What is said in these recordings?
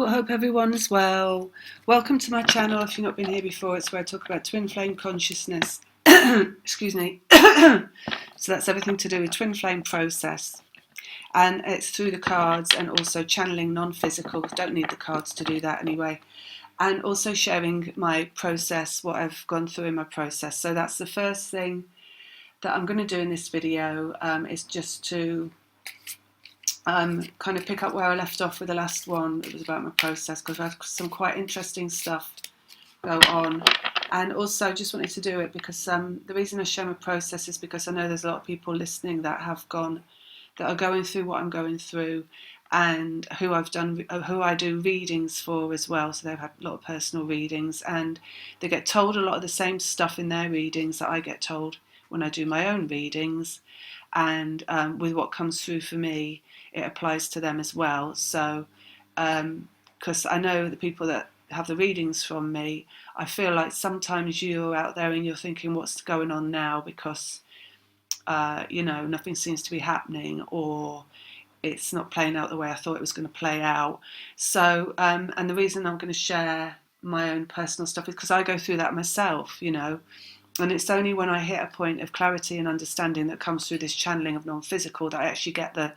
Hello, hope everyone's well. Welcome to my channel. If you've not been here before, it's where I talk about twin flame consciousness. Excuse me. So that's everything to do with twin flame process. And it's through the cards and also channeling non-physical. Don't need the cards to do that anyway. And also sharing my process, what I've gone through in my process. So that's the first thing that I'm going to do in this video, is just to kind of pick up where I left off with the last one. It was about my process because I've had some quite interesting stuff go on, and also just wanted to do it because the reason I share my process is because I know there's a lot of people listening that are going through what I'm going through, and who I do readings for as well. So they've had a lot of personal readings, and they get told a lot of the same stuff in their readings that I get told when I do my own readings, and with what comes through for me, it applies to them as well. So, because I know the people that have the readings from me, I feel like sometimes you're out there and you're thinking, what's going on now? Because, nothing seems to be happening, or it's not playing out the way I thought it was going to play out. So, and the reason I'm going to share my own personal stuff is because I go through that myself, and it's only when I hit a point of clarity and understanding that comes through this channeling of non-physical that I actually get the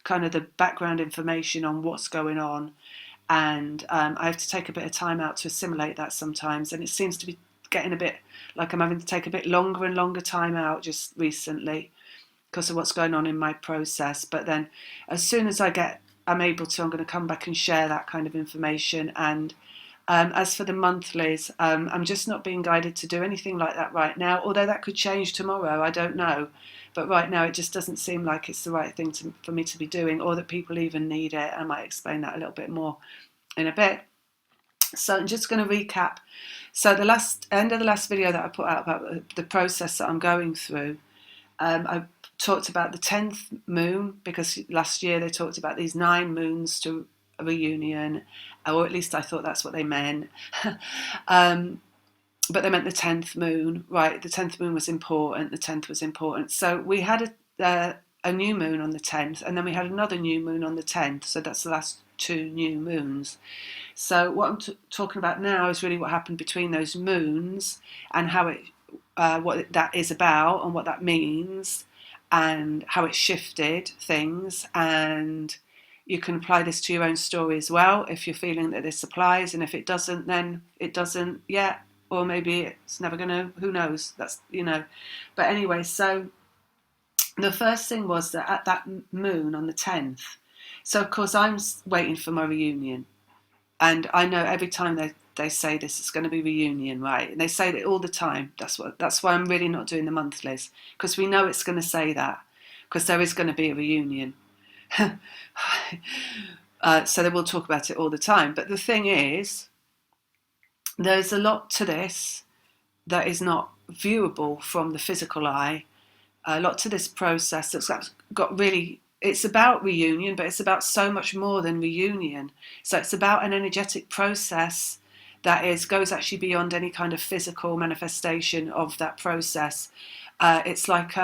kind of the background information on what's going on. And I have to take a bit of time out to assimilate that sometimes. And it seems to be getting a bit like I'm having to take a bit longer and longer time out just recently because of what's going on in my process. But then as soon as I'm able to, I'm going to come back and share that kind of information. And as for the monthlies, I'm just not being guided to do anything like that right now, although that could change tomorrow, I don't know. But right now it just doesn't seem like it's the right thing for me to be doing, or that people even need it. I might explain that a little bit more in a bit. So I'm just going to recap. So the end of the last video that I put out about the process that I'm going through, I talked about the 10th moon, because last year they talked about these 9 moons to a reunion, or at least I thought that's what they meant. But they meant the 10th moon, right? The 10th moon was important. The 10th was important. So we had a new moon on the 10th, and then we had another new moon on the 10th. So that's the last 2 new moons. So what I'm talking about now is really what happened between those moons, and how what that is about, and what that means, and how it shifted things. And you can apply this to your own story as well if you're feeling that this applies, and if it doesn't, then it doesn't yet. Or maybe it's never going to, who knows, But anyway, so the first thing was that at that moon on the 10th, so of course I'm waiting for my reunion. And I know every time they say this, it's going to be reunion, right? And they say that all the time. That's why I'm really not doing the monthlies, because we know it's going to say that, because there is going to be a reunion. So they will talk about it all the time. But the thing is, there's a lot to this that is not viewable from the physical eye. A lot to this process that's got really, it's about reunion, but it's about so much more than reunion. So it's about an energetic process that goes actually beyond any kind of physical manifestation of that process. It's like,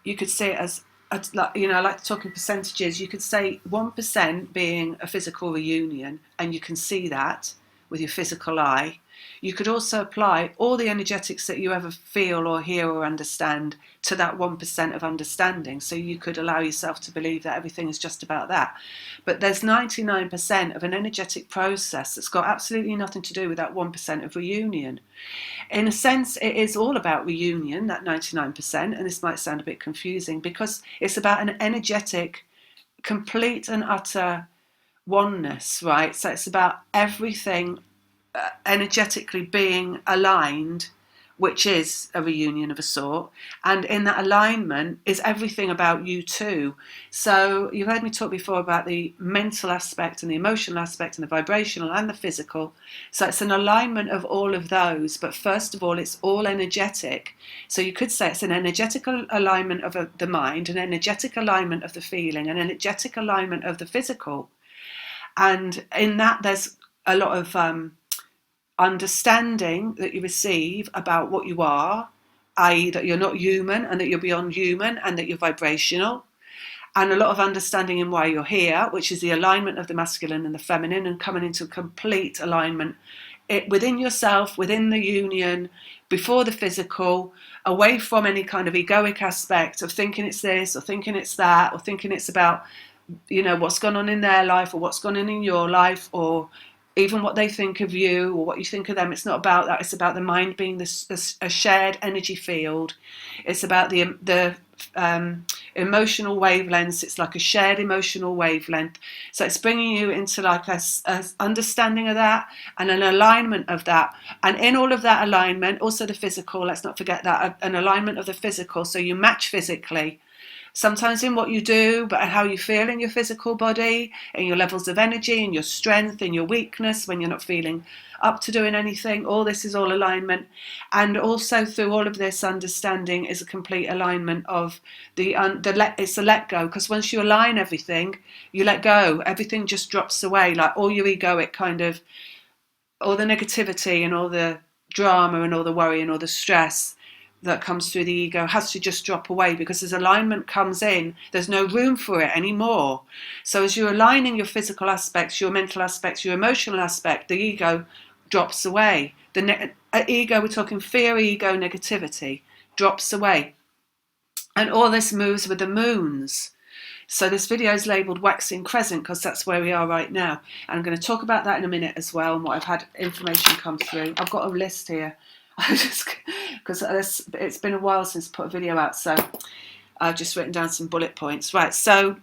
you could say it as, I like to talk in percentages. You could say 1% being a physical reunion, and you can see that with your physical eye. You could also apply all the energetics that you ever feel or hear or understand to that 1% of understanding. So you could allow yourself to believe that everything is just about that. But there's 99% of an energetic process that's got absolutely nothing to do with that 1% of reunion. In a sense, it is all about reunion, that 99%, and this might sound a bit confusing because it's about an energetic, complete and utter oneness, right? So it's about everything energetically being aligned, which is a reunion of a sort, and in that alignment is everything about you too. So you've heard me talk before about the mental aspect and the emotional aspect and the vibrational and the physical. So it's an alignment of all of those, but first of all it's all energetic. So you could say it's an energetic alignment of the mind, an energetic alignment of the feeling, an energetic alignment of the physical. And in that there's a lot of understanding that you receive about what you are, i.e. that you're not human and that you're beyond human and that you're vibrational. and a lot of understanding in why you're here, which is the alignment of the masculine and the feminine, and coming into complete alignment within yourself, within the union, before the physical, away from any kind of egoic aspect of thinking it's this or thinking it's that or thinking it's about, what's gone on in their life or what's gone on in your life, or even what they think of you or what you think of them. It's not about that. It's about the mind being a shared energy field. It's about the emotional wavelengths. It's like a shared emotional wavelength. So it's bringing you into like a understanding of that and an alignment of that. And in all of that alignment, also the physical, let's not forget that, an alignment of the physical. So you match physically. Sometimes in what you do, but how you feel in your physical body, and your levels of energy, and your strength, and your weakness when you're not feeling up to doing anything. All this is all alignment. And also through all of this, understanding is a complete alignment of it's a let go. Because once you align everything, you let go. Everything just drops away. Like all your egoic kind of, all the negativity and all the drama and all the worry and all the stress that comes through the ego has to just drop away, because as alignment comes in, there's no room for it anymore. So as you're aligning your physical aspects, your mental aspects, your emotional aspect, the ego drops away. The ego, we're talking fear, ego, negativity, drops away. And all this moves with the moons. So this video is labelled Waxing Crescent because that's where we are right now. And I'm going to talk about that in a minute as well, and what I've had information come through. I've got a list here. Because it's been a while since I put a video out, so I've just written down some bullet points. Right, so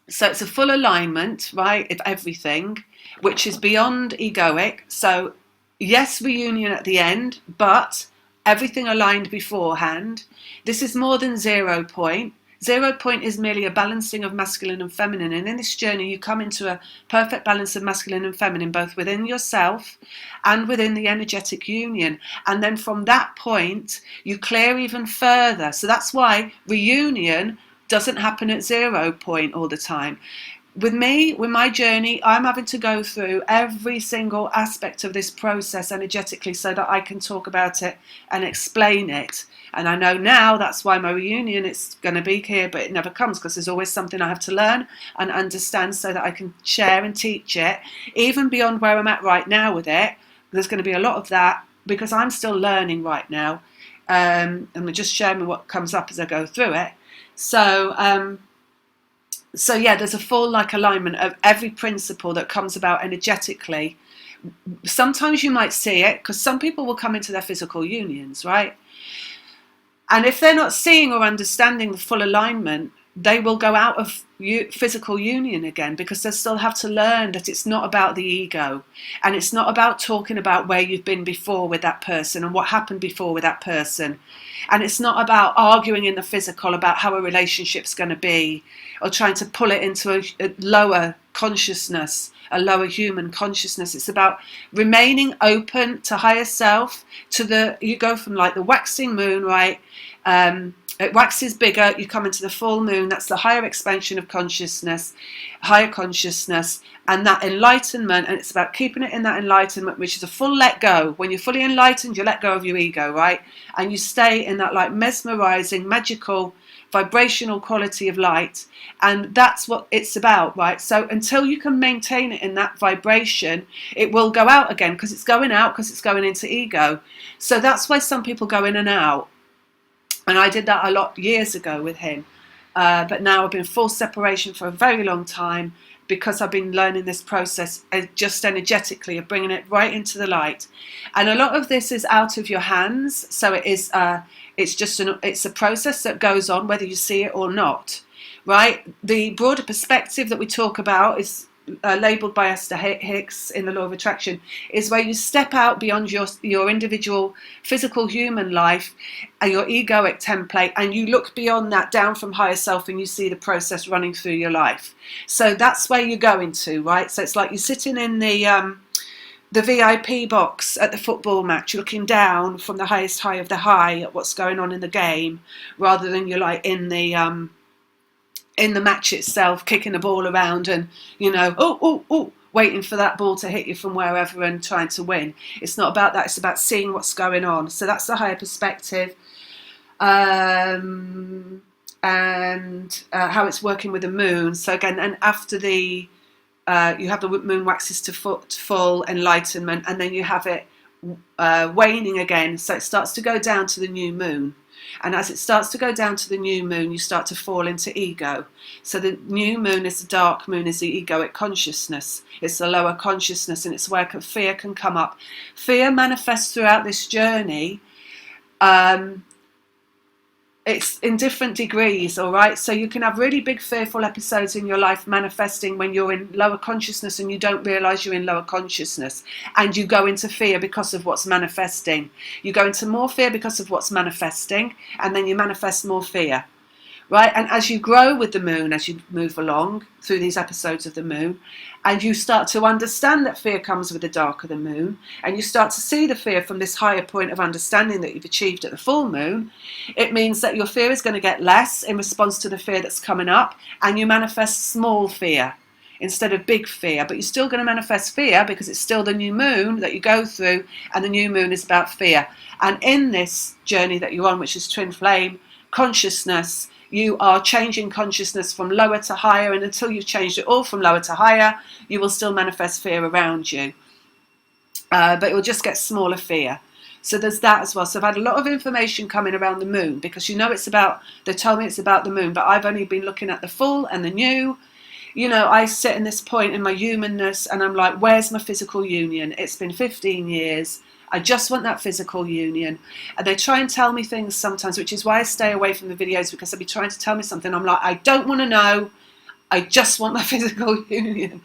it's a full alignment, right, of everything, which is beyond egoic. So yes, reunion at the end, but everything aligned beforehand. This is more than 0 point. 0 point is merely a balancing of masculine and feminine, and in this journey you come into a perfect balance of masculine and feminine, both within yourself and within the energetic union. And then from that point you clear even further. So that's why reunion doesn't happen at 0 point all the time. With me, with my journey, I'm having to go through every single aspect of this process energetically so that I can talk about it and explain it. And I know now that's why my reunion is going to be here, but it never comes, because there's always something I have to learn and understand so that I can share and teach it, even beyond where I'm at right now with it. There's going to be a lot of that because I'm still learning right now. And I'm just sharing what comes up as I go through it. So yeah, there's a full alignment of every principle that comes about energetically. Sometimes you might see it because some people will come into their physical unions, right? And if they're not seeing or understanding the full alignment, they will go out of physical union again, because they still have to learn that it's not about the ego, and it's not about talking about where you've been before with that person and what happened before with that person. And it's not about arguing in the physical about how a relationship's going to be, or trying to pull it into a lower consciousness, a lower human consciousness. It's about remaining open to higher self, you go from the waxing moon, right? It waxes bigger, you come into the full moon, that's the higher expansion of consciousness, higher consciousness, and that enlightenment. And it's about keeping it in that enlightenment, which is a full let go. When you're fully enlightened, you let go of your ego, right? And you stay in that mesmerizing, magical, vibrational quality of light. And that's what it's about, right? So until you can maintain it in that vibration, it will go out again, because it's going out, because it's going into ego. So that's why some people go in and out. And I did that a lot years ago with him. But now I've been full separation for a very long time, because I've been learning this process just energetically of bringing it right into the light. And a lot of this is out of your hands. So it is, it's a process that goes on whether you see it or not, right? The broader perspective that we talk about is labelled by Esther Hicks in the Law of Attraction, is where you step out beyond your individual physical human life and your egoic template, and you look beyond that, down from higher self, and you see the process running through your life. So that's where you go into, right? So it's like you're sitting in the VIP box at the football match, looking down from the highest high of the high at what's going on in the game, rather than you're in the match itself, kicking the ball around and, waiting for that ball to hit you from wherever and trying to win. It's not about that. It's about seeing what's going on. So that's the higher perspective. And and how it's working with the moon. So again, and after the you have the moon waxes to full enlightenment, and then you have it waning again. So it starts to go down to the new moon. And as it starts to go down to the new moon, you start to fall into ego. So the new moon is the dark moon, is the egoic consciousness. It's the lower consciousness, and it's where fear can come up. Fear manifests throughout this journey. It's in different degrees, all right? So you can have really big fearful episodes in your life manifesting when you're in lower consciousness and you don't realize you're in lower consciousness, and you go into fear because of what's manifesting. You go into more fear because of what's manifesting, and then you manifest more fear, right? And as you grow with the moon, as you move along through these episodes of the moon, and you start to understand that fear comes with the dark of the moon, and you start to see the fear from this higher point of understanding that you've achieved at the full moon, it means that your fear is going to get less in response to the fear that's coming up, and you manifest small fear instead of big fear. But you're still going to manifest fear because it's still the new moon that you go through, and the new moon is about fear. And in this journey that you're on, which is twin flame consciousness, you are changing consciousness from lower to higher, and until you've changed it all from lower to higher, you will still manifest fear around you. But it will just get smaller fear. So there's that as well. So I've had a lot of information coming around the moon, because it's about, they told me it's about the moon, but I've only been looking at the full and the new. I sit in this point in my humanness, and I'm like, where's my physical union? It's been 15 years. I just want that physical union. And they try and tell me things sometimes, which is why I stay away from the videos, because they'll be trying to tell me something. I'm like, I don't want to know. I just want my physical union,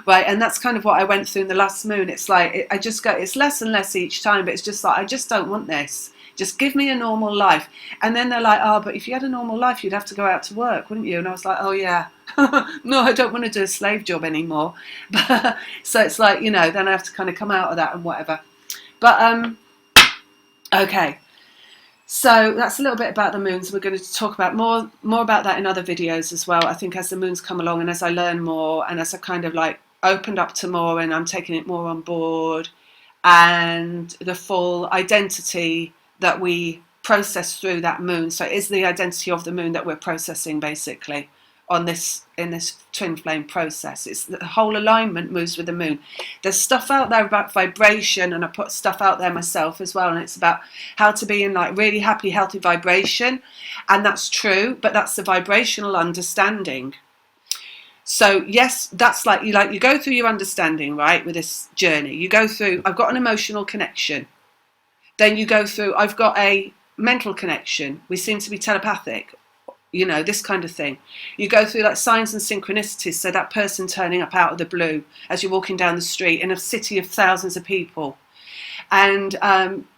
right? And that's kind of what I went through in the last moon. It's like, I just go, it's less and less each time, but it's just like, I just don't want this. Just give me a normal life. And then they're like, oh, but if you had a normal life, you'd have to go out to work, wouldn't you? And I was like, oh yeah, no, I don't want to do a slave job anymore. So it's like, then I have to kind of come out of that and whatever. But, okay. So that's a little bit about the moons. We're going to talk about more about that in other videos as well. I think as the moons come along, and as I learn more, and as I kind of like opened up to more, and I'm taking it more on board, and the full identity that we process through that moon. So it is the identity of the moon that we're processing basically in this twin flame process. It's the whole alignment moves with the moon. There's stuff out there about vibration, and I put stuff out there myself as well, and it's about how to be in like really happy, healthy vibration, and that's true, but that's the vibrational understanding. So yes, that's like you go through your understanding, right, with this journey. You go through, I've got an emotional connection. Then you go through, I've got a mental connection. We seem to be telepathic. This kind of thing. You go through like signs and synchronicities, so that person turning up out of the blue as you're walking down the street in a city of thousands of people. And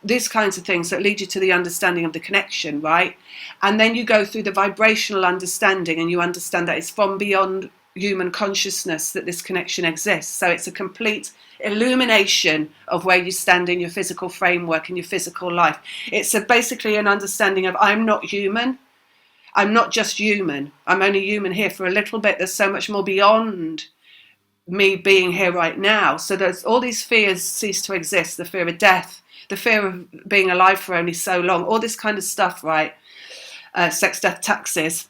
these kinds of things that lead you to the understanding of the connection, right? And then you go through the vibrational understanding, and you understand that it's from beyond human consciousness that this connection exists. So it's a complete illumination of where you stand in your physical framework, in your physical life. It's basically an understanding of, I'm not human. I'm not just human. I'm only human here for a little bit. There's so much more beyond me being here right now. So there's all these fears cease to exist. The fear of death, the fear of being alive for only so long, all this kind of stuff, right? Sex, death, taxes.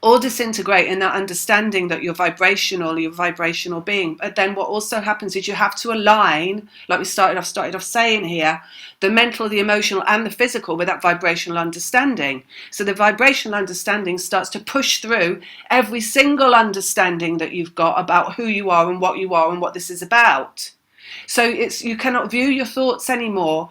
All disintegrate in that understanding that you're vibrational being. But then what also happens is you have to align, like we started off saying here, the mental, the emotional, and the physical with that vibrational understanding. So the vibrational understanding starts to push through every single understanding that you've got about who you are and what this is about. So you cannot view your thoughts anymore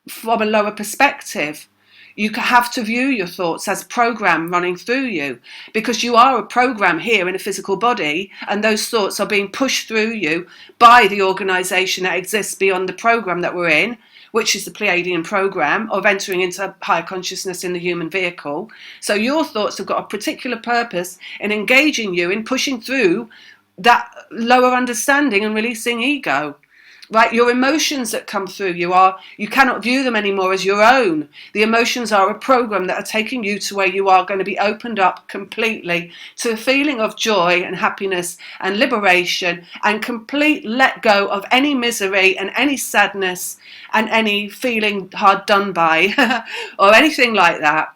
from a lower perspective. You have to view your thoughts as a program running through you, because you are a program here in a physical body, and those thoughts are being pushed through you by the organization that exists beyond the program that we're in, which is the Pleiadian program of entering into higher consciousness in the human vehicle. So your thoughts have got a particular purpose in engaging you, in pushing through that lower understanding and releasing ego. Right, your emotions that come through you cannot view them anymore as your own. The emotions are a program that are taking you to where you are going to be opened up completely to a feeling of joy and happiness and liberation, and complete let go of any misery and any sadness and any feeling hard done by or anything like that.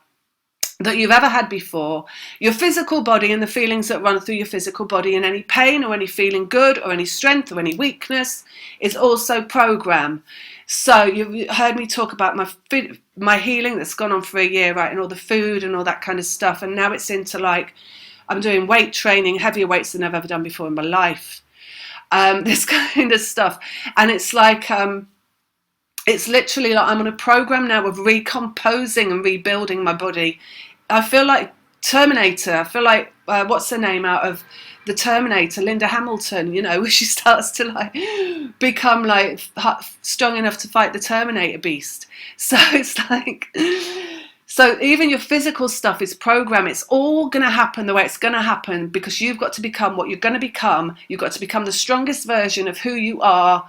that you've ever had before. Your physical body and the feelings that run through your physical body, and any pain or any feeling good or any strength or any weakness is also program. So you've heard me talk about my healing that's gone on for a year, right, and all the food and all that kind of stuff, and now it's into like I'm doing weight training, heavier weights than I've ever done before in my life, this kind of stuff. And it's like it's literally like I'm on a program now of recomposing and rebuilding my body. I feel like Terminator. I feel like what's her name out of the Terminator, Linda Hamilton, you know, where she starts to like become like strong enough to fight the Terminator beast. So it's like, so even your physical stuff is program. It's all going to happen the way it's going to happen, because you've got to become what you're going to become. You've got to become the strongest version of who you are,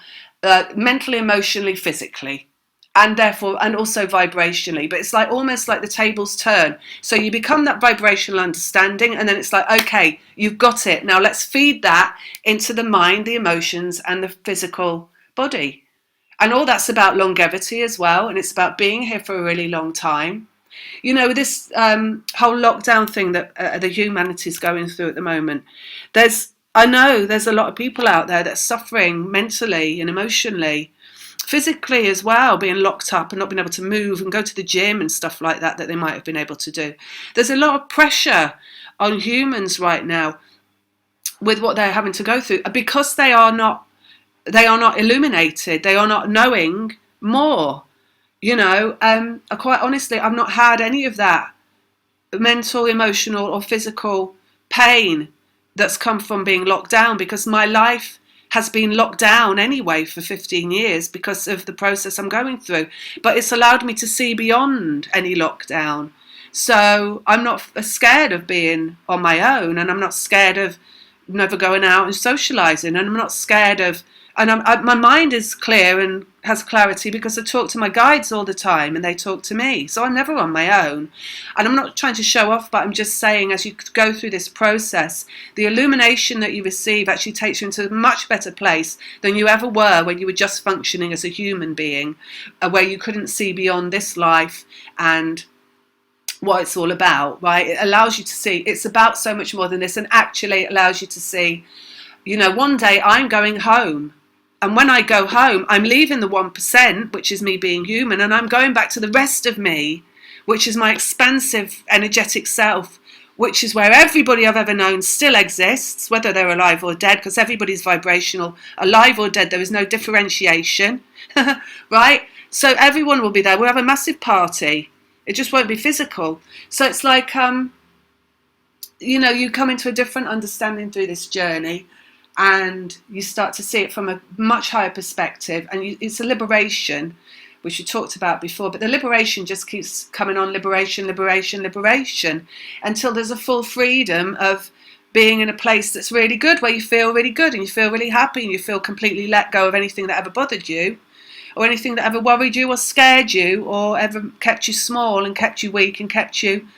mentally, emotionally, physically, and therefore, and also vibrationally. But it's like almost like the tables turn. So you become that vibrational understanding, and then it's like, okay, you've got it. Now let's feed that into the mind, the emotions, and the physical body. And all that's about longevity as well. And it's about being here for a really long time. You know, this whole lockdown thing that the humanity is going through at the moment, I know there's a lot of people out there that are suffering mentally and emotionally, physically as well, being locked up and not being able to move and go to the gym and stuff like that they might have been able to do. There's a lot of pressure on humans right now with what they're having to go through, because they are not illuminated, they are not knowing more. You know, quite honestly, I've not had any of that mental, emotional or physical pain that's come from being locked down, because my life has been locked down anyway for 15 years because of the process I'm going through. But it's allowed me to see beyond any lockdown. So I'm not scared of being on my own, and I'm not scared of never going out and socialising, and I'm not scared of, and my mind is clear and has clarity because I talk to my guides all the time and they talk to me. So I'm never on my own. And I'm not trying to show off, but I'm just saying, as you go through this process, the illumination that you receive actually takes you into a much better place than you ever were when you were just functioning as a human being, where you couldn't see beyond this life and what it's all about, right? It allows you to see it's about so much more than this, and actually it allows you to see, you know, one day I'm going home. And when I go home, I'm leaving the 1%, which is me being human, and I'm going back to the rest of me, which is my expansive, energetic self, which is where everybody I've ever known still exists, whether they're alive or dead, because everybody's vibrational, alive or dead. There is no differentiation, right? So everyone will be there. We'll have a massive party. It just won't be physical. So it's like, you know, you come into a different understanding through this journey, and you start to see it from a much higher perspective, and it's a liberation, which we talked about before, but the liberation just keeps coming on, liberation, liberation, liberation, until there's a full freedom of being in a place that's really good, where you feel really good and you feel really happy and you feel completely let go of anything that ever bothered you, or anything that ever worried you or scared you or ever kept you small and kept you weak and kept you,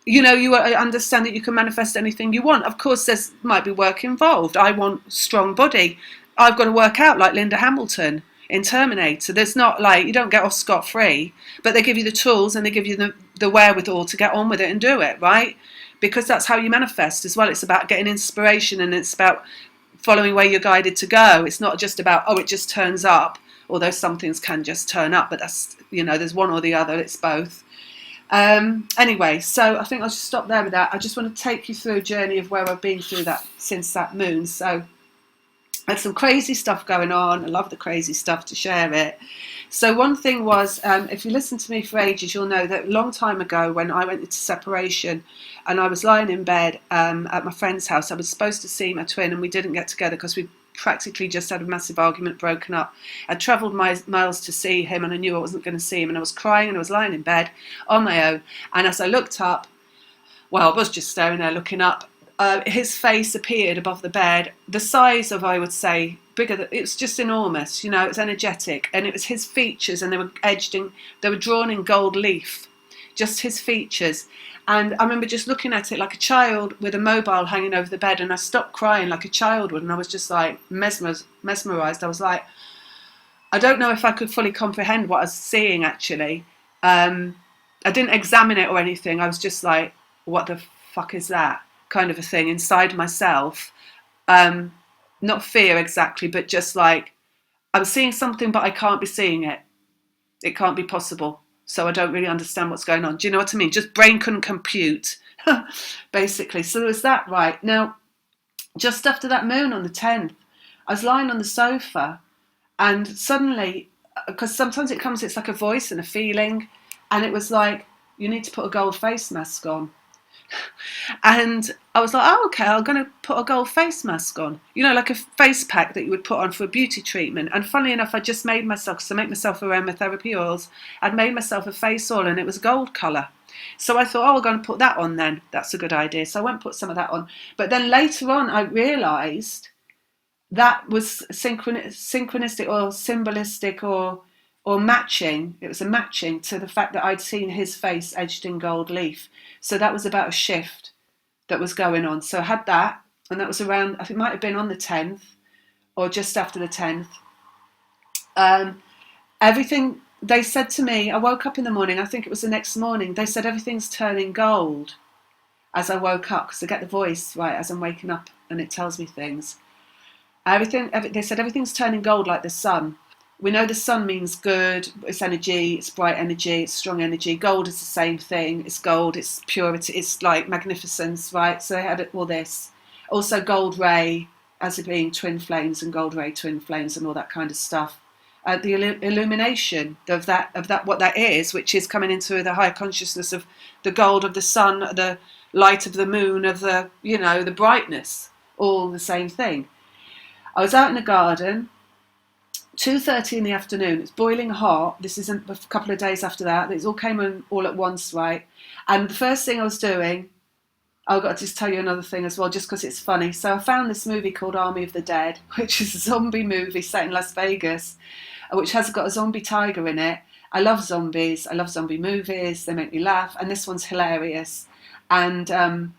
you know, you understand that you can manifest anything you want. Of course, there's might be work involved. I want strong body. I've got to work out like Linda Hamilton in Terminator. There's not like, you don't get off scot-free, but they give you the tools and they give you the wherewithal to get on with it and do it, right? Because that's how you manifest as well. It's about getting inspiration, and it's about following where you're guided to go. It's not just about, oh, it just turns up, although some things can just turn up, but that's, you know, there's one or the other. It's both. Anyway, so I think I'll just stop there with that. I just want to take you through a journey of where I've been through that since that moon. So I had some crazy stuff going on. I love the crazy stuff, to share it. So one thing was, if you listen to me for ages, you'll know that a long time ago when I went into separation and I was lying in bed at my friend's house, I was supposed to see my twin, and we didn't get together because we practically just had a massive argument, broken up. I travelled miles to see him, and I knew I wasn't going to see him, and I was crying, and I was lying in bed on my own, and as I looked up, well, I was just staring there looking up, his face appeared above the bed, the size of, I would say, bigger than, it was just enormous, you know, it was energetic, and it was his features, and they were drawn in gold leaf, just his features. And I remember just looking at it like a child with a mobile hanging over the bed, and I stopped crying like a child would, and I was just like mesmerised. I was like, I don't know if I could fully comprehend what I was seeing actually. I didn't examine it or anything. I was just like, what the fuck is that? Kind of a thing inside myself. Not fear exactly, but just like, I'm seeing something, but I can't be seeing it. It can't be possible. So I don't really understand what's going on. Do you know what I mean? Just brain couldn't compute, basically. So there was that, right? Now, just after that moon on the 10th, I was lying on the sofa and suddenly, because sometimes it comes, it's like a voice and a feeling. And it was like, you need to put a gold face mask on. And I was like, oh, okay, I'm going to put a gold face mask on. You know, like a face pack that you would put on for a beauty treatment. And funnily enough, I just made myself, because I make myself aromatherapy oils, I'd made myself a face oil and it was gold colour. So I thought, oh, I'm going to put that on then. That's a good idea. So I went and put some of that on. But then later on, I realised that was synchronistic or symbolistic or matching. It was a matching to the fact that I'd seen his face edged in gold leaf. So that was about a shift that was going on. So I had that, and that was around, I think it might have been on the 10th or just after the 10th. Everything, they said to me, I woke up in the morning, I think it was the next morning, they said everything's turning gold as I woke up, because I get the voice, right, as I'm waking up, and it tells me things. They said everything's turning gold like the sun. We know the sun means good, it's energy, it's bright energy, it's strong energy. Gold is the same thing, it's gold, it's purity, it's like magnificence, right? So they had all this. Also gold ray, as it being twin flames and gold ray twin flames and all that kind of stuff. The illumination of that, what that is, which is coming into the higher consciousness of the gold of the sun, the light of the moon, of the, you know, the brightness, all the same thing. I was out in the garden, 2:30 in the afternoon, it's boiling hot. This isn't a couple of days after that. It all came in all at once, right? And the first thing I was doing, I've got to just tell you another thing as well, just because it's funny. So I found this movie called Army of the Dead, which is a zombie movie set in Las Vegas, which has got a zombie tiger in it. I love zombies. I love zombie movies. They make me laugh. And this one's hilarious. And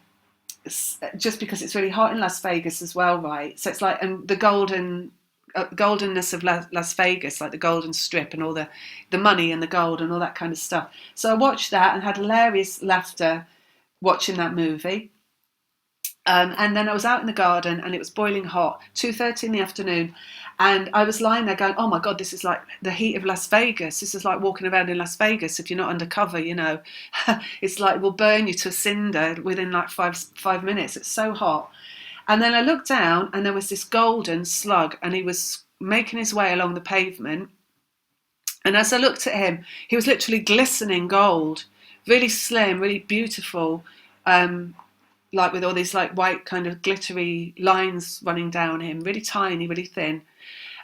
just because it's really hot in Las Vegas as well, right? So it's like, and the goldenness of Las Vegas, like the golden strip and all the money and the gold and all that kind of stuff. So I watched that and had hilarious laughter watching that movie. And then I was out in the garden and it was boiling hot, 2:30 in the afternoon. And I was lying there going, oh my God, this is like the heat of Las Vegas. This is like walking around in Las Vegas if you're not undercover, you know. It's like will burn you to a cinder within like five minutes. It's so hot. And then I looked down and there was this golden slug and he was making his way along the pavement. And as I looked at him, he was literally glistening gold, really slim, really beautiful, like with all these like white kind of glittery lines running down him, really tiny, really thin.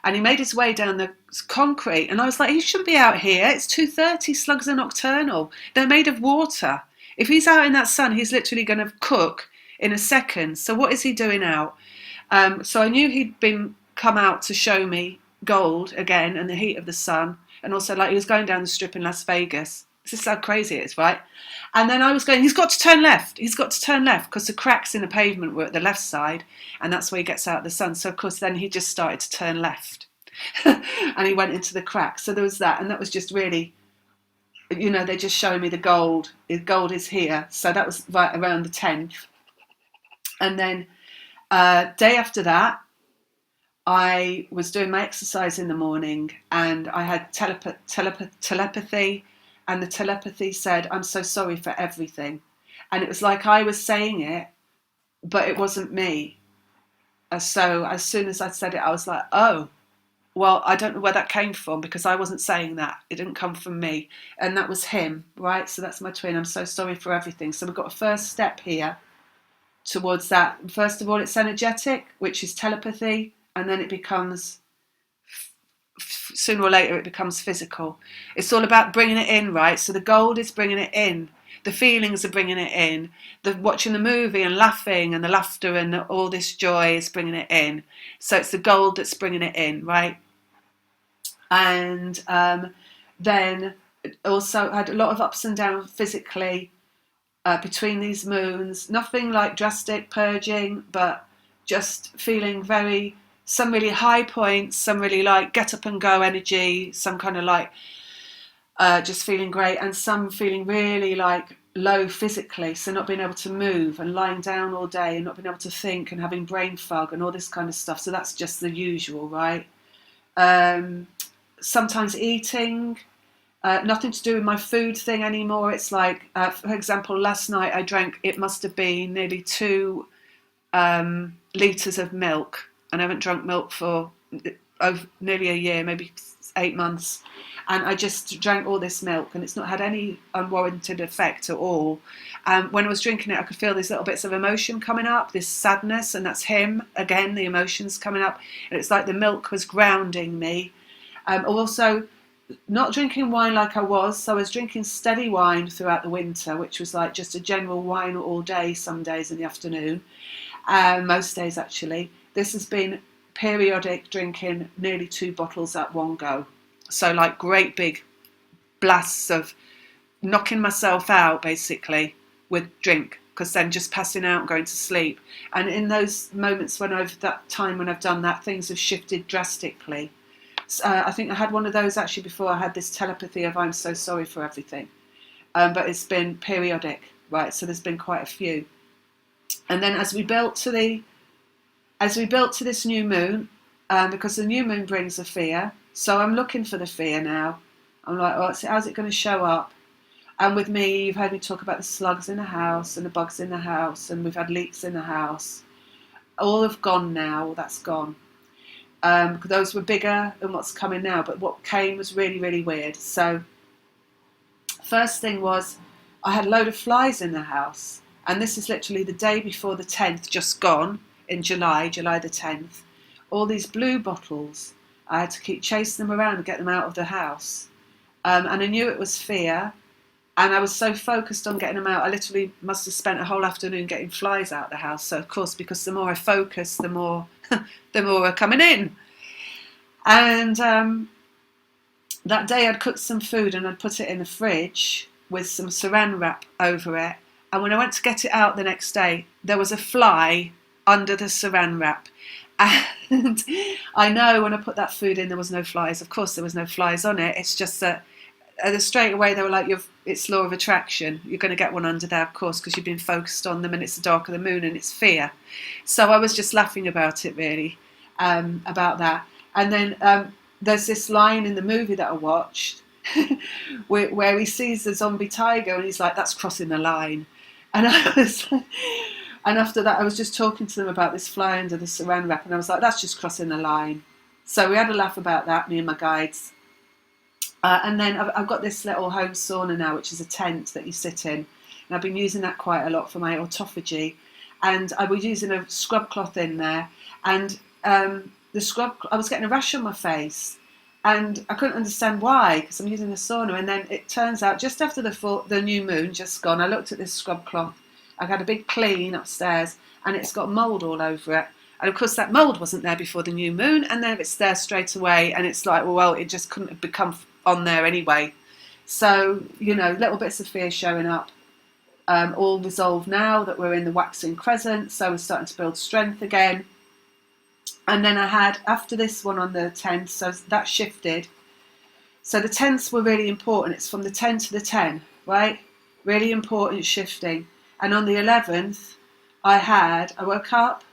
And he made his way down the concrete and I was like, he shouldn't be out here. It's 2:30, slugs are nocturnal. They're made of water. If he's out in that sun, he's literally going to cook in a second. So what is he doing out? So I knew he'd come out to show me gold again and the heat of the sun, and also like he was going down the strip in Las Vegas. This is how crazy it is, right? And then I was going, he's got to turn left. He's got to turn left because the cracks in the pavement were at the left side, and that's where he gets out of the sun. So of course then he just started to turn left, and he went into the cracks. So there was that, and that was just really, you know, they're just showing me the gold. The gold is here. So that was right around the 10th. And then day after that, I was doing my exercise in the morning and I had telepathy, and the telepathy said, I'm so sorry for everything. And it was like I was saying it, but it wasn't me. So as soon as I said it, I was like, oh, well, I don't know where that came from because I wasn't saying that. It didn't come from me. And that was him, right? So that's my twin. I'm so sorry for everything. So we've got a first step here towards that. First of all, it's energetic, which is telepathy, and then it becomes, sooner or later, it becomes physical. It's all about bringing it in, right? So the gold is bringing it in. The feelings are bringing it in. The watching the movie and laughing and the laughter and all this joy is bringing it in. So it's the gold that's bringing it in, right? And then also had a lot of ups and downs physically. Between these moons, nothing like drastic purging, but just feeling some really high points, some really like get up and go energy, some kind of like just feeling great, and some feeling really like low physically, so not being able to move and lying down all day and not being able to think and having brain fog and all this kind of stuff. So that's just the usual, right? Sometimes eating, nothing to do with my food thing anymore. It's like, for example, last night I drank, it must have been nearly 2 litres of milk, and I haven't drunk milk for nearly a year, maybe 8 months. And I just drank all this milk, and it's not had any unwarranted effect at all. When I was drinking it, I could feel these little bits of emotion coming up, this sadness, and that's him again, the emotions coming up. And it's like the milk was grounding me. Also, not drinking wine like I was, so I was drinking steady wine throughout the winter, which was like just a general wine all day, some days in the afternoon, most days actually. This has been periodic drinking, nearly 2 bottles at one go. So like great big blasts of knocking myself out basically with drink, because then just passing out and going to sleep. And in those moments when I've done that, things have shifted drastically. I think I had one of those actually before I had this telepathy of I'm so sorry for everything. But it's been periodic, right? So there's been quite a few. And then as we built to this new moon, because the new moon brings a fear, so I'm looking for the fear now. I'm like, oh, how's it going to show up? And with me, you've heard me talk about the slugs in the house and the bugs in the house, and we've had leaks in the house. All have gone now. That's gone. Those were bigger than what's coming now, but what came was really, really weird. So first thing was I had a load of flies in the house, and this is literally the day before the 10th, just gone in July the 10th. All these blue bottles, I had to keep chasing them around and get them out of the house. And I knew it was fear, and I was so focused on getting them out, I literally must have spent a whole afternoon getting flies out of the house. So of course, because the more I focus, the more are coming in. And that day I'd cooked some food and I'd put it in the fridge with some saran wrap over it. And when I went to get it out the next day, there was a fly under the saran wrap. And I know when I put that food in, there was no flies. Of course, there was no flies on it. It's just that straight away they were like, it's law of attraction. You're going to get one under there, of course, because you've been focused on them, and it's the dark of the moon and it's fear. So I was just laughing about it, really, about that. And then there's this line in the movie that I watched where he sees the zombie tiger and he's like, that's crossing the line. And I was like, and after that, I was just talking to them about this fly under the saran wrap, and I was like, that's just crossing the line. So we had a laugh about that, me and my guides. And then I've got this little home sauna now, which is a tent that you sit in. And I've been using that quite a lot for my autophagy. And I was using a scrub cloth in there. And I was getting a rash on my face. And I couldn't understand why, because I'm using the sauna. And then it turns out, just after the new moon just gone, I looked at this scrub cloth. I had a big clean upstairs, and it's got mould all over it. And of course that mould wasn't there before the new moon, and then it's there straight away. And it's like, well, it just couldn't have become on there anyway. So, little bits of fear showing up. All resolved now that we're in the waxing crescent, so we're starting to build strength again. And then I had, after this one on the 10th, so that shifted. So the 10ths were really important. It's from the 10 to the 10, right? Really important shifting. And on the 11th, I woke up,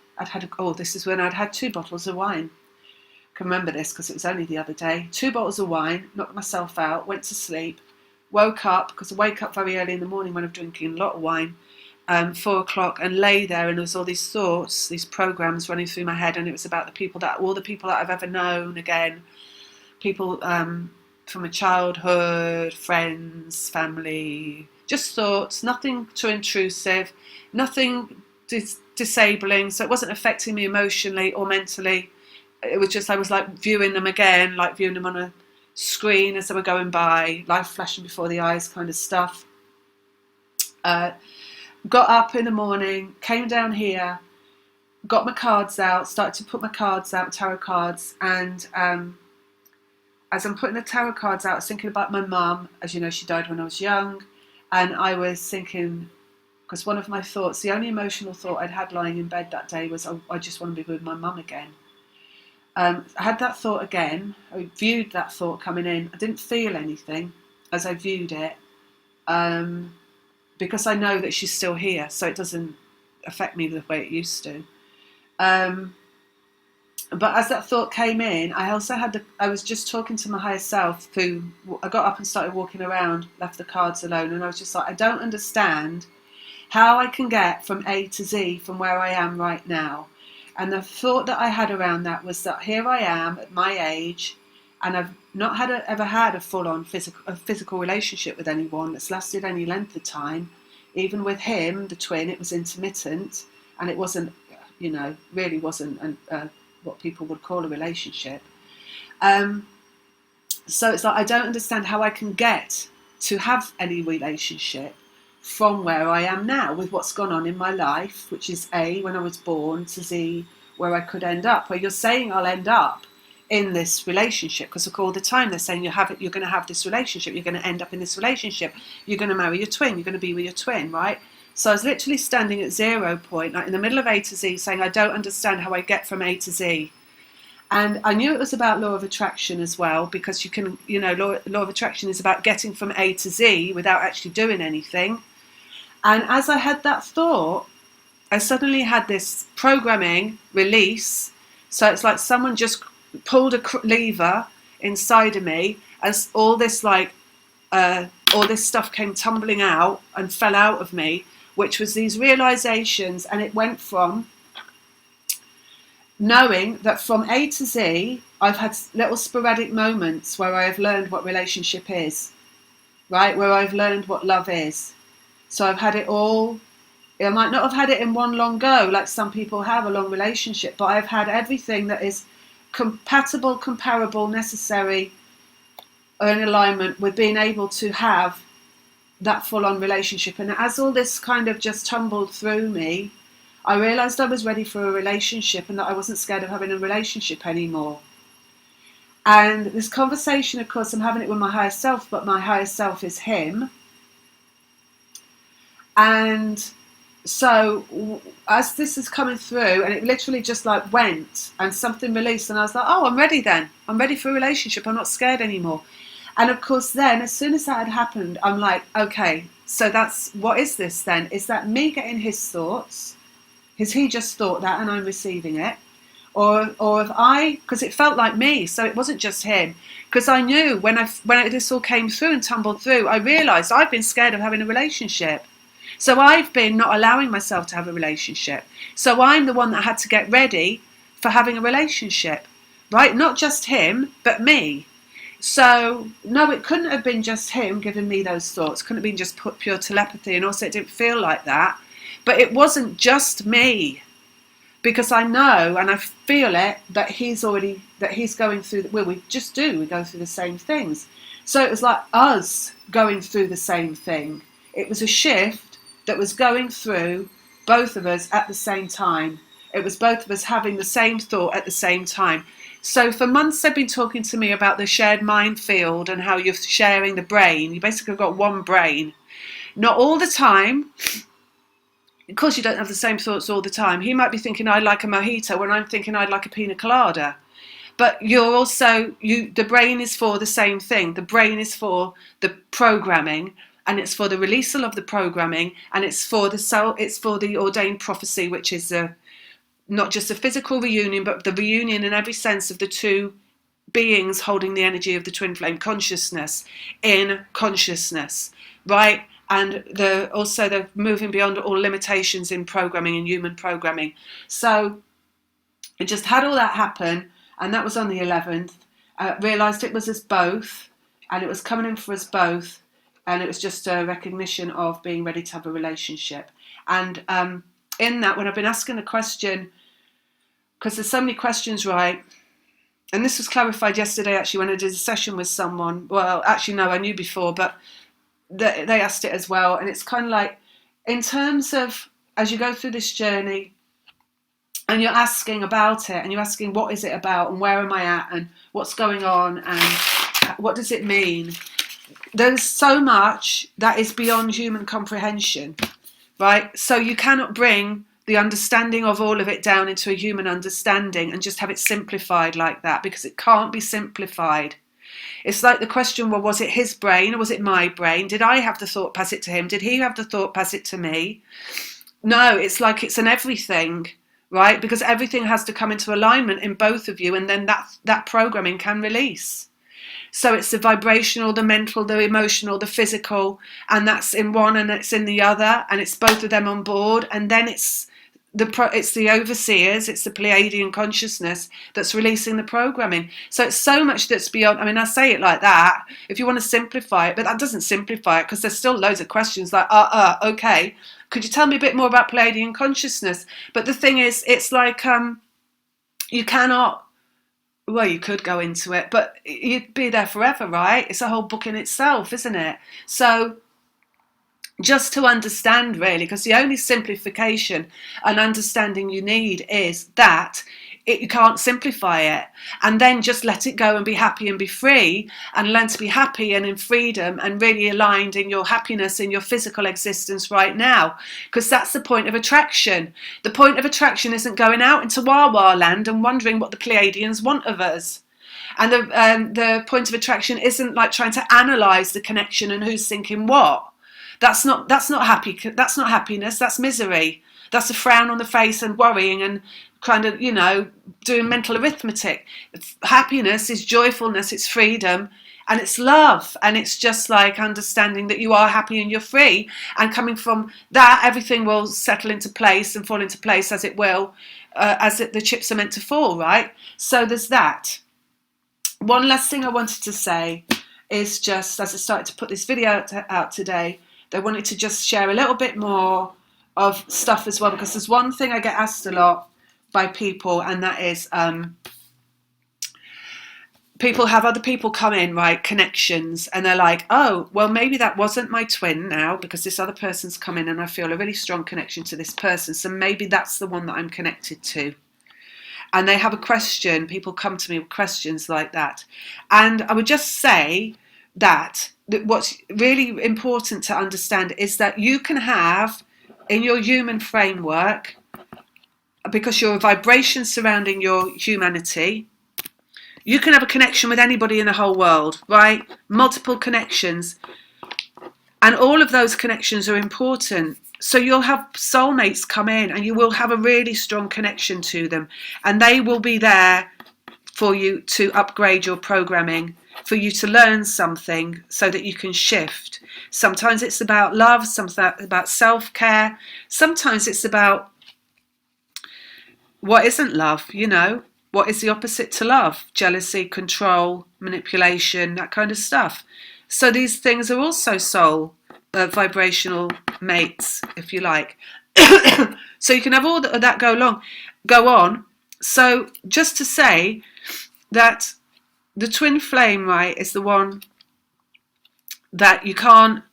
this is when I'd had 2 bottles of wine. I can remember this because it was only the other day. 2 bottles of wine, knocked myself out, went to sleep, woke up, because I wake up very early in the morning when I'm drinking a lot of wine, 4 o'clock, and lay there, and there was all these thoughts, these programs running through my head, and it was about all the people that I've ever known again, people from my childhood, friends, family, just thoughts, nothing too intrusive, nothing disabling, so it wasn't affecting me emotionally or mentally. It was just, I was like viewing them again, like viewing them on a screen as they were going by, life flashing before the eyes kind of stuff. Got up in the morning, came down here, got my cards out, started to put my cards out, tarot cards, and as I'm putting the tarot cards out, I was thinking about my mum. As you know, she died when I was young, and I was thinking, because one of my thoughts, the only emotional thought I'd had lying in bed that day was, I just want to be with my mum again. I had that thought again. I viewed that thought coming in. I didn't feel anything. as I viewed it, because I know that she's still here, so it doesn't affect me the way it used to. But as that thought came in, I was just talking to my higher self who, I got up and started walking around, left the cards alone, and I was just like, I don't understand how I can get from A to Z from where I am right now. And the thought that I had around that was that here I am at my age, and I've not ever had a full-on physical relationship with anyone that's lasted any length of time. Even with him, the twin, it was intermittent, and it wasn't, really wasn't what people would call a relationship. So it's like, I don't understand how I can get to have any relationship from where I am now with what's gone on in my life, which is A, when I was born, to Z, where I could end up. Where you're saying I'll end up in this relationship, because all the time they're saying you're going to have this relationship, you're going to end up in this relationship, you're going to marry your twin, you're going to be with your twin, right? So I was literally standing at 0 point, like in the middle of A to Z, saying I don't understand how I get from A to Z. And I knew it was about law of attraction as well, because you can, law of attraction is about getting from A to Z without actually doing anything. And as I had that thought, I suddenly had this programming release. So it's like someone just pulled a lever inside of me, as all this stuff came tumbling out and fell out of me, which was these realizations. And it went from knowing that from A to Z, I've had little sporadic moments where I have learned what relationship is, right? Where I've learned what love is. So I've had it all. I might not have had it in one long go, like some people have a long relationship, but I've had everything that is compatible, comparable, necessary, or in alignment with being able to have that full-on relationship. And as all this kind of just tumbled through me, I realised I was ready for a relationship and that I wasn't scared of having a relationship anymore. And this conversation, of course, I'm having it with my higher self, but my higher self is him. And so as this is coming through, and it literally just like went and something released, and I was like, oh, I'm ready then. I'm ready for a relationship. I'm not scared anymore. And of course then, as soon as that had happened, I'm like, okay, so what is this then? Is that me getting his thoughts? Has he just thought that and I'm receiving it? Or if because it felt like me, so it wasn't just him. Because I knew when this all came through and tumbled through, I realised I've been scared of having a relationship. So I've been not allowing myself to have a relationship. So I'm the one that had to get ready for having a relationship, right? Not just him, but me. So no, it couldn't have been just him giving me those thoughts. Couldn't have been just pure telepathy. And also it didn't feel like that. But it wasn't just me, because I know and I feel it that he's going through, we go through the same things. So it was like us going through the same thing. It was a shift that was going through both of us at the same time. It was both of us having the same thought at the same time. So for months they've been talking to me about the shared mind field and how you're sharing the brain. You basically got one brain. Not all the time. Of course you don't have the same thoughts all the time. He might be thinking I'd like a mojito when I'm thinking I'd like a pina colada. But you're also, the brain is for the same thing. The brain is for the programming, and it's for the releasal of the programming, and it's for the ordained prophecy, which is not just a physical reunion, but the reunion in every sense of the two beings holding the energy of the twin flame consciousness in consciousness, right? And the moving beyond all limitations in programming and human programming. So it just had all that happen, and that was on the 11th. Realised it was us both, and it was coming in for us both, and it was just a recognition of being ready to have a relationship. And in that, when I've been asking the question, because there's so many questions, right? And this was clarified yesterday, actually, when I did a session with someone. Well, actually, no, I knew before, but they asked it as well. And it's kind of like, in terms of, as you go through this journey and you're asking about it, and you're asking what is it about, and where am I at, and what's going on, and what does it mean? There's so much that is beyond human comprehension, right? So you cannot bring the understanding of all of it down into a human understanding and just have it simplified like that, because it can't be simplified. It's like the question, well, was it his brain or was it my brain? Did I have the thought, pass it to him? Did he have the thought, pass it to me? No, it's like it's an everything, right? Because everything has to come into alignment in both of you, and then that programming can release. So it's the vibrational, the mental, the emotional, the physical, and that's in one and it's in the other, and it's both of them on board, and then it's the overseers, it's the Pleiadian consciousness that's releasing the programming. So it's so much that's beyond. I mean, I say it like that if you want to simplify it, but that doesn't simplify it, because there's still loads of questions like, okay, could you tell me a bit more about Pleiadian consciousness? But the thing is, it's like you cannot. Well, you could go into it, but you'd be there forever, right? It's a whole book in itself, isn't it? So just to understand, really, because the only simplification and understanding you need is that you can't simplify it, and then just let it go and be happy and be free, and learn to be happy and in freedom and really aligned in your happiness in your physical existence right now, because that's the point of attraction. The point of attraction isn't going out into Wawa land and wondering what the Pleiadians want of us. And the point of attraction isn't like trying to analyze the connection and who's thinking what. That's not happy. That's not happiness. That's misery. That's a frown on the face and worrying and kind of, doing mental arithmetic. Happiness is joyfulness. It's freedom, and it's love, and it's just like understanding that you are happy and you're free. And coming from that, everything will settle into place and fall into place as it will, the chips are meant to fall, right? So there's that. One last thing I wanted to say is just as I started to put this video out today, they wanted to just share a little bit more of stuff as well, because there's one thing I get asked a lot by people, and that is people have other people come in, right, connections, and they're like, oh, well, maybe that wasn't my twin now because this other person's come in and I feel a really strong connection to this person, so maybe that's the one that I'm connected to. And they have a question. People come to me with questions like that, and I would just say that what's really important to understand is that you can have in your human framework, because you're a vibration surrounding your humanity, you can have a connection with anybody in the whole world, right? Multiple connections, and all of those connections are important. So you'll have soulmates come in and you will have a really strong connection to them, and they will be there for you to upgrade your programming, for you to learn something so that you can shift. Sometimes it's about love, sometimes about self-care, sometimes it's about what isn't love, what is the opposite to love? Jealousy, control, manipulation, that kind of stuff. So these things are also soul vibrational mates, if you like. So you can have all that go on. So just to say that the twin flame, right, is the one that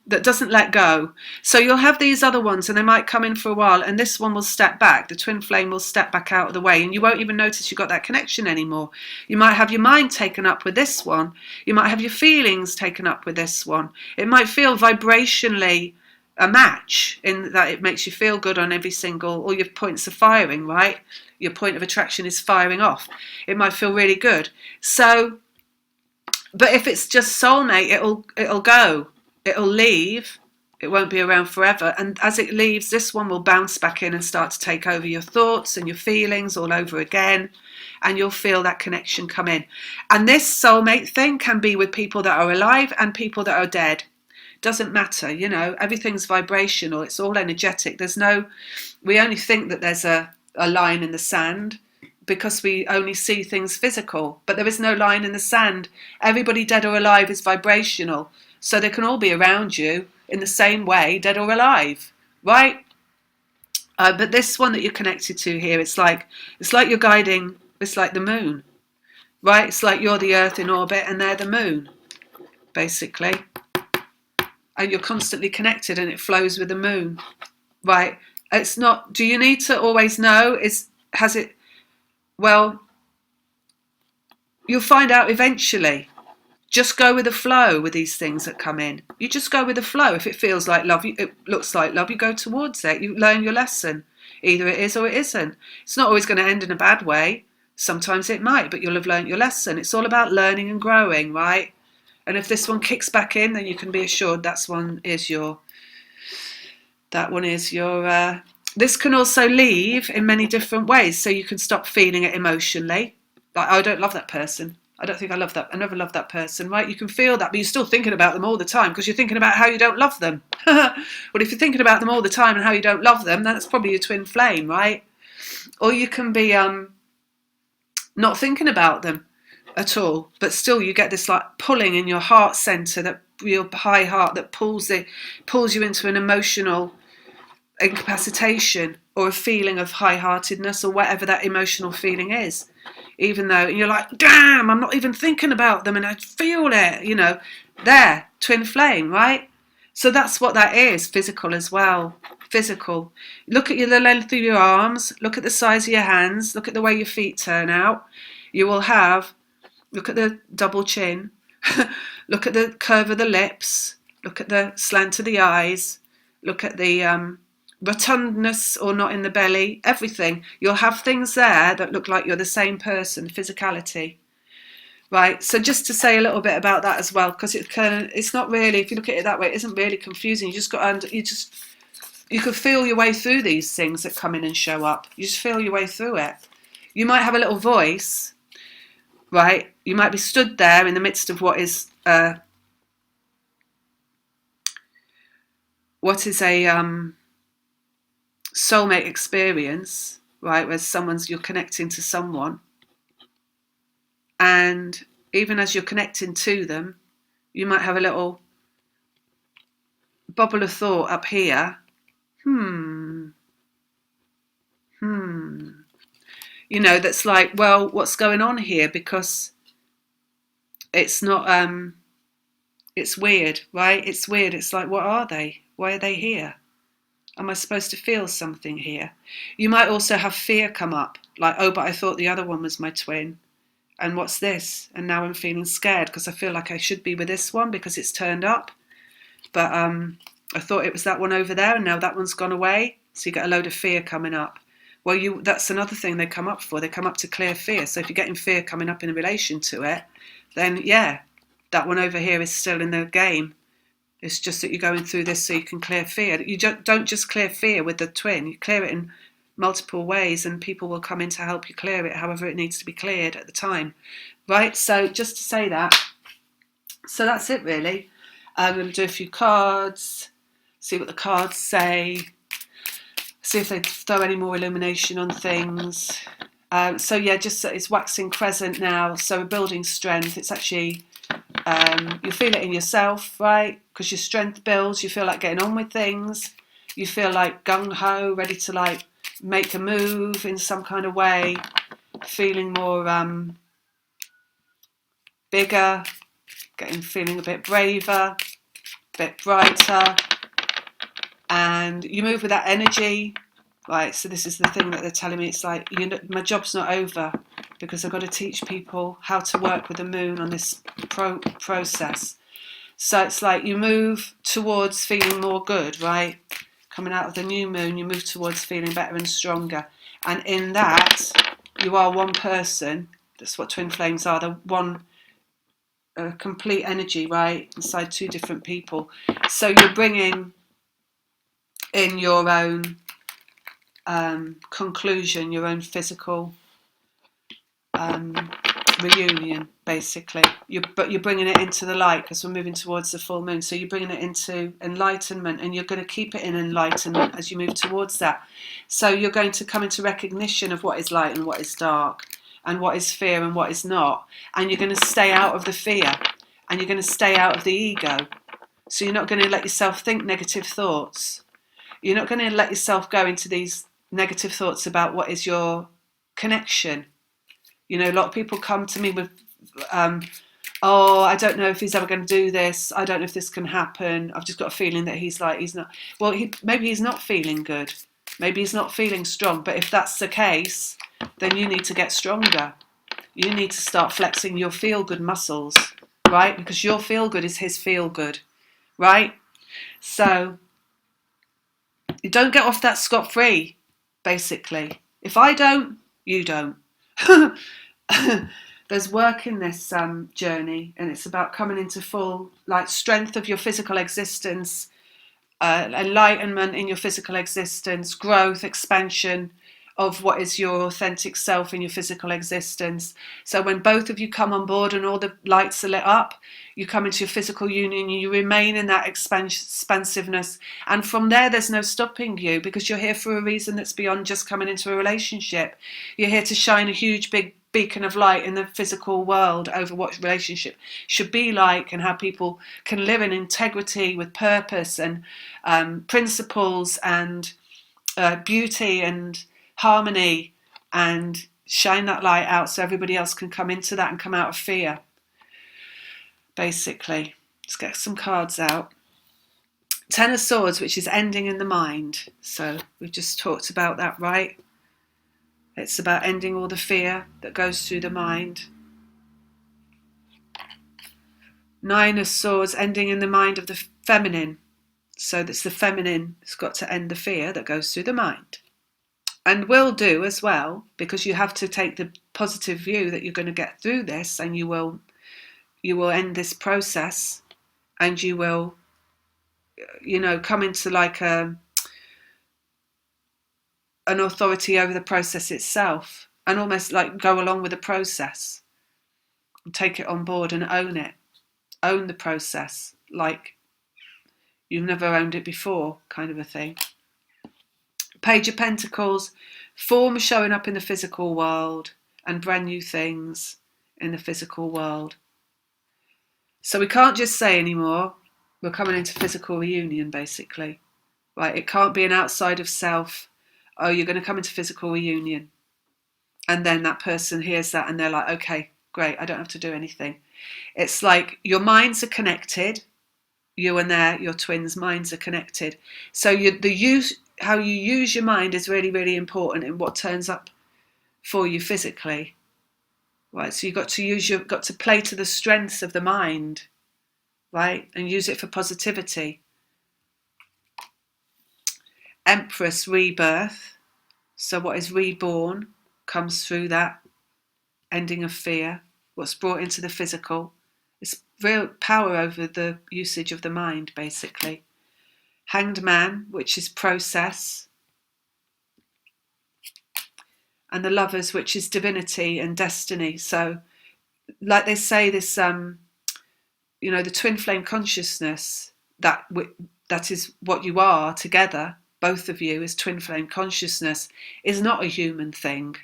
that doesn't let go. So you'll have these other ones and they might come in for a while, and this one will step back. The twin flame will step back out of the way, and you won't even notice you got that connection anymore. You might have your mind taken up with this one. You might have your feelings taken up with this one. It might feel vibrationally a match in that it makes you feel good on all your points are firing, right? Your point of attraction is firing off. It might feel really good. So, but if it's just soulmate, it'll go, it'll leave, it won't be around forever. And as it leaves, this one will bounce back in and start to take over your thoughts and your feelings all over again, and you'll feel that connection come in. And this soulmate thing can be with people that are alive and people that are dead. Doesn't matter, everything's vibrational, it's all energetic. We only think that there's a line in the sand because we only see things physical, but there is no line in the sand. Everybody dead or alive is vibrational, so they can all be around you in the same way, dead or alive, right? But this one that you're connected to here, it's like you're guiding. It's like the moon, right? It's like you're the Earth in orbit and they're the moon, basically, and you're constantly connected, and it flows with the moon, right? It's not. Do you need to always know? Well, you'll find out eventually. Just go with the flow with these things that come in. You just go with the flow. If it feels like love, it looks like love, you go towards it. You learn your lesson. Either it is or it isn't. It's not always going to end in a bad way. Sometimes it might, but you'll have learned your lesson. It's all about learning and growing, right? And if this one kicks back in, then you can be assured that one is your. This can also leave in many different ways. So you can stop feeling it emotionally. Like, I don't love that person. I don't think I love that. I never loved that person, right? You can feel that, but you're still thinking about them all the time because you're thinking about how you don't love them. Well, if you're thinking about them all the time and how you don't love them, that's probably your twin flame, right? Or you can be not thinking about them at all, but still you get this like pulling in your heart center, that your high heart that pulls you into an emotional incapacitation or a feeling of high-heartedness or whatever that emotional feeling is, even though you're like, damn, I'm not even thinking about them and I feel it, there, twin flame, right? So that's what that is, physical as well. Physical. Look at the length of your arms, look at the size of your hands, look at the way your feet turn out. You will have, look at the double chin, look at the curve of the lips, look at the slant of the eyes, look at the rotundness or not in the belly, everything. You'll have things there that look like you're the same person, physicality. Right, so just to say a little bit about that as well, because it's not really, if you look at it that way, it isn't really confusing. You can feel your way through these things that come in and show up. You just feel your way through it. You might have a little voice, right? You might be stood there in the midst of what is a soulmate experience, right? Where you're connecting to someone, and even as you're connecting to them, you might have a little bubble of thought up here. That's like, well, what's going on here? Because it's not, it's weird, right? It's weird. It's like, what are they? Why are they here? Am I supposed to feel something here? You might also have fear come up, like, oh, but I thought the other one was my twin. And what's this? And now I'm feeling scared because I feel like I should be with this one because it's turned up. But I thought it was that one over there and now that one's gone away. So you get a load of fear coming up. Well, that's another thing they come up for. They come up to clear fear. So if you're getting fear coming up in relation to it, then yeah, that one over here is still in the game. It's just that you're going through this so you can clear fear. You don't just clear fear with the twin. You clear it in multiple ways and people will come in to help you clear it however it needs to be cleared at the time. Right? So just to say that. So that's it really. I'm going to do a few cards, see what the cards say, see if they throw any more illumination on things. So yeah, just it's waxing crescent now. So we're building strength. It's actually... you feel it in yourself, right? Because your strength builds, you feel like getting on with things, you feel like gung-ho, ready to like make a move in some kind of way, feeling more bigger, feeling a bit braver, a bit brighter, and you move with that energy, right? So this is the thing that they're telling me. It's like, my job's not over because I've got to teach people how to work with the moon on this process. So it's like you move towards feeling more good, right? Coming out of the new moon, you move towards feeling better and stronger. And in that, you are one person. That's what twin flames are. They're one complete energy, right? Inside two different people. So you're bringing in your own conclusion, your own physical reunion, basically. But you're bringing it into the light because we're moving towards the full moon. So you're bringing it into enlightenment, and you're going to keep it in enlightenment as you move towards that. So you're going to come into recognition of what is light and what is dark, and what is fear and what is not. And you're going to stay out of the fear, and you're going to stay out of the ego. So you're not going to let yourself think negative thoughts. You're not going to let yourself go into these negative thoughts about what is your connection. A lot of people come to me with, oh, I don't know if he's ever going to do this. I don't know if this can happen. I've just got a feeling that he's not. Well, maybe he's not feeling good. Maybe he's not feeling strong. But if that's the case, then you need to get stronger. You need to start flexing your feel-good muscles, right? Because your feel-good is his feel-good, right? So you don't get off that scot-free, basically. If I don't, you don't. There's work in this journey, and it's about coming into full strength of your physical existence, enlightenment in your physical existence, growth, expansion of what is your authentic self in your physical existence. So when both of you come on board and all the lights are lit up, you come into your physical union, you remain in that expansiveness, and from there's no stopping you, because you're here for a reason that's beyond just coming into a relationship. You're here to shine a huge big beacon of light in the physical world over what relationship should be like, and how people can live in integrity with purpose and principles and beauty and harmony, and shine that light out so everybody else can come into that and come out of fear. Basically, let's get some cards out. Ten of Swords, which is ending in the mind. So we've just talked about that, right? It's about ending all the fear that goes through the mind. Nine of Swords, ending in the mind of the feminine. So that's the feminine. It's got to end the fear that goes through the mind. And will do as well, because you have to take the positive view that you're going to get through this, and you will end this process, and you will, come into like an authority over the process itself, and almost like go along with the process and take it on board and own the process like you've never owned it before, kind of a thing. Page of Pentacles, form showing up in the physical world and brand new things in the physical world. So we can't just say anymore, we're coming into physical reunion, basically. Right? It can't be an outside of self, oh, you're going to come into physical reunion. And then that person hears that and they're like, okay, great, I don't have to do anything. It's like your minds are connected. You and your twins' minds are connected. So how you use your mind is really, really important in what turns up for you physically. Right? So you've got to play to the strengths of the mind, right? And use it for positivity. Empress, rebirth. So what is reborn comes through that ending of fear. What's brought into the physical. It's real power over the usage of the mind, basically. Hanged Man, which is process. And the Lovers, which is divinity and destiny. So, like they say, this, the twin flame consciousness, that is what you are together, both of you, is twin flame consciousness, is not a human thing.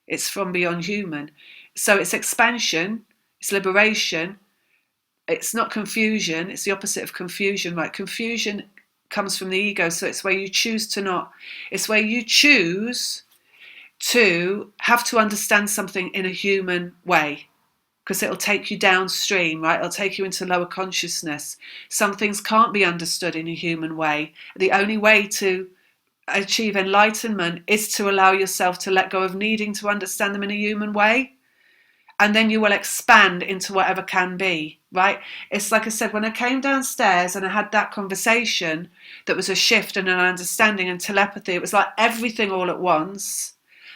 It's from beyond human. So it's expansion, it's liberation, it's not confusion, it's the opposite of confusion, right? Confusion comes from the ego, so it's where you choose to have to understand something in a human way, because it'll take you downstream, right? It'll take you into lower consciousness. Some things can't be understood in a human way. The only way to achieve enlightenment is to allow yourself to let go of needing to understand them in a human way. And then you will expand into whatever can be, right? It's like I said, when I came downstairs and I had that conversation, that was a shift and an understanding and telepathy. It was like everything all at once.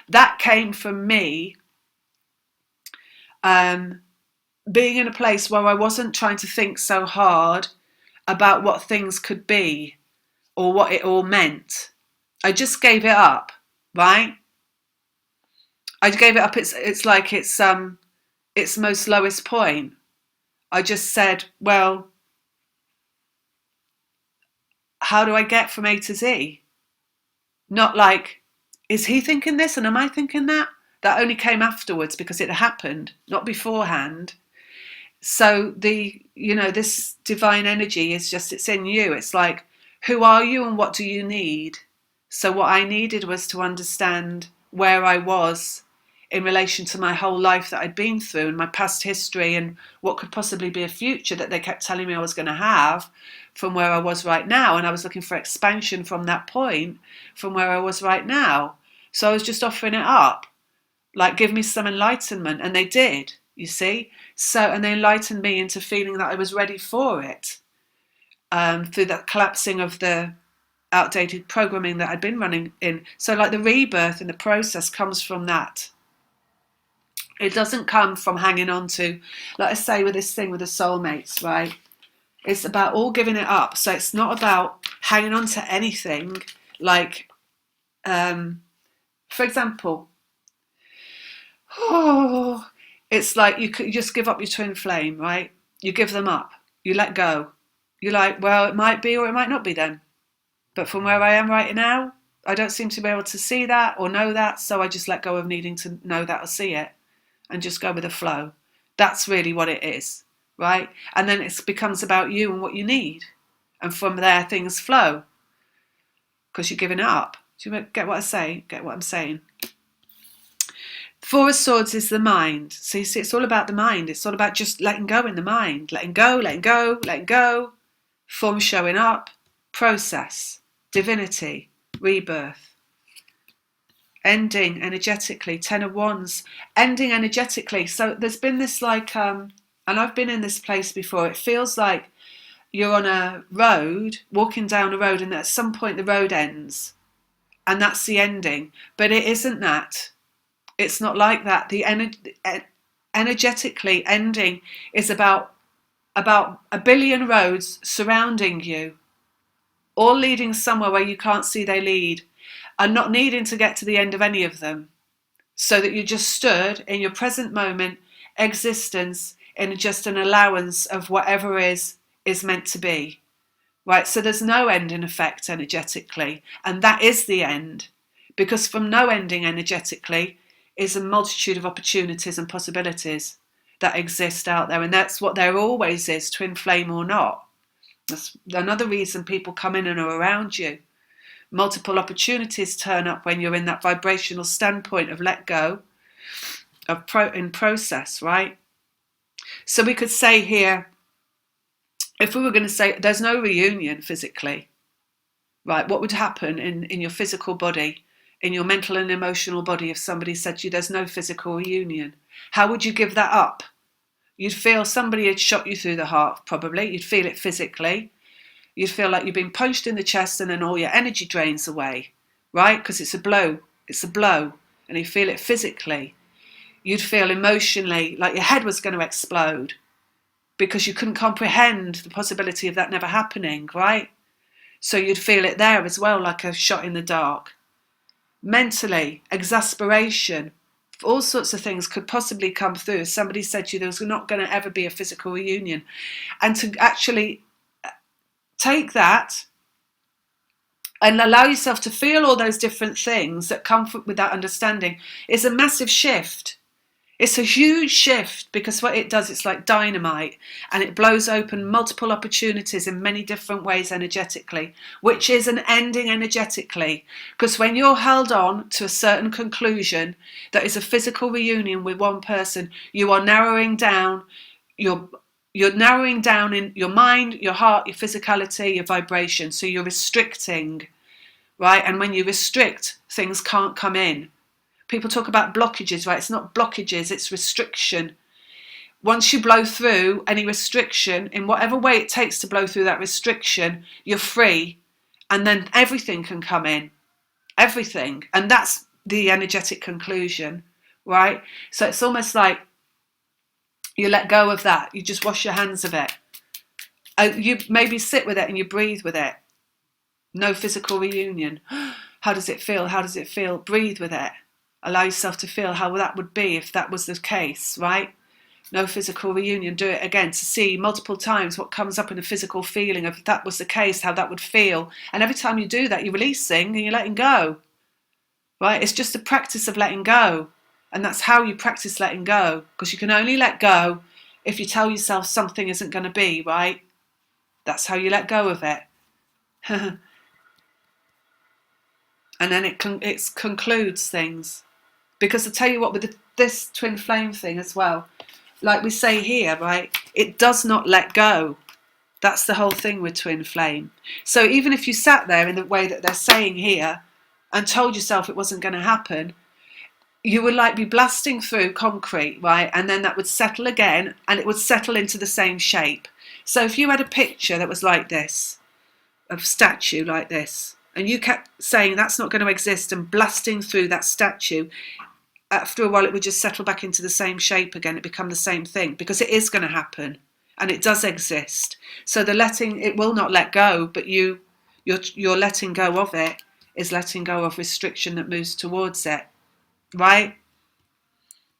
That came from me being in a place where I wasn't trying to think so hard about what things could be or what it all meant. I just gave it up, right? I gave it up. It's like its most lowest point. I just said, well, how do I get from A to Z? Not like, is he thinking this and am I thinking that? That only came afterwards because it happened, not beforehand. So this divine energy is just, it's in you. It's like, who are you and what do you need? So what I needed was to understand where I was in relation to my whole life that I'd been through and my past history and what could possibly be a future that they kept telling me I was going to have from where I was right now. And I was looking for expansion from that point, from where I was right now. So I was just offering it up, like, give me some enlightenment. And they did, you see. And they enlightened me into feeling that I was ready for it, through that collapsing of the outdated programming that I'd been running in. So like the rebirth in the process comes from that It doesn't come from hanging on to, like I say with this thing with the soulmates, right? It's about all giving it up. So it's not about hanging on to anything. Like, for example, it's like you could just give up your twin flame, right? You give them up. You let go. You're like, well, it might be or it might not be then. But from where I am right now, I don't seem to be able to see that or know that. So I just let go of needing to know that or see it and just go with the flow. That's really what it is, right? And then it becomes about you and what you need. And from there, things flow because you're giving it up. Do you get what I say? Get what I'm saying? Four of Swords is the mind. So you see, it's all about the mind. It's all about just letting go in the mind. Letting go, letting go, letting go. Form showing up. Process. Divinity. Rebirth. Ending energetically. 10 of Wands. Ending energetically. So there's been this like, and I've been in this place before. It feels like you're on a road, walking down a road, and at some point the road ends. And that's the ending. But it isn't that. It's not like that. The energetically ending is about a billion roads surrounding you, all leading somewhere where you can't see they lead, and not needing to get to the end of any of them, so that you just stood in your present moment existence in just an allowance of whatever is meant to be. Right? So there's no end in effect energetically, and that is the end, because from no ending energetically is a multitude of opportunities and possibilities that exist out there, and that's what there always is, twin flame or not. That's another reason people come in and are around you. Multiple opportunities turn up when you're in that vibrational standpoint of let go, of in process, right? So we could say here, if we were going to say there's no reunion physically, right, what would happen in your physical body, in your mental and emotional body, if somebody said to you there's no physical reunion? How would you give that up? You'd feel somebody had shot you through the heart, probably. You'd feel it physically. You'd feel like you've been punched in the chest and then all your energy drains away, right? Because it's a blow. It's a blow. And you feel it physically. You'd feel emotionally like your head was going to explode because you couldn't comprehend the possibility of that never happening, right? So you'd feel it there as well, like a shot in the dark. Mentally, exasperation, all sorts of things could possibly come through. If somebody said to you there was not going to ever be a physical reunion, and to actually take that and allow yourself to feel all those different things that come with that understanding is a massive shift. It's a huge shift, because what it does, it's like dynamite, and it blows open multiple opportunities in many different ways energetically, which is an ending energetically. Because when you're held on to a certain conclusion that is a physical reunion with one person, you are narrowing down, you're narrowing down in your mind, your heart, your physicality, your vibration. So you're restricting, right? And when you restrict, things can't come in. People talk about blockages, right? It's not blockages, it's restriction. Once you blow through any restriction, in whatever way it takes to blow through that restriction, you're free. And then everything can come in. Everything. And that's the energetic conclusion, right? So it's almost like you let go of that. You just wash your hands of it. You maybe sit with it and you breathe with it. No physical reunion. How does it feel? How does it feel? Breathe with it. Allow yourself to feel how that would be if that was the case, right? No physical reunion. Do it again to see multiple times what comes up in a physical feeling of if that was the case, how that would feel. And every time you do that, you're releasing and you're letting go, right? It's just a practice of letting go. And that's how you practice letting go, because you can only let go if you tell yourself something isn't going to be, right? That's how you let go of it. And then it concludes things. Because I tell you what, with this twin flame thing as well, like we say here, right, it does not let go. That's the whole thing with twin flame. So even if you sat there in the way that they're saying here and told yourself it wasn't going to happen, you would like be blasting through concrete, right? And then that would settle again, and it would settle into the same shape. So if you had a picture that was like this, a statue like this, and you kept saying that's not going to exist and blasting through that statue, after a while it would just settle back into the same shape again. It become the same thing, because it is going to happen and it does exist. So the letting, it will not let go, but you're letting go of it is letting go of restriction that moves towards it, right?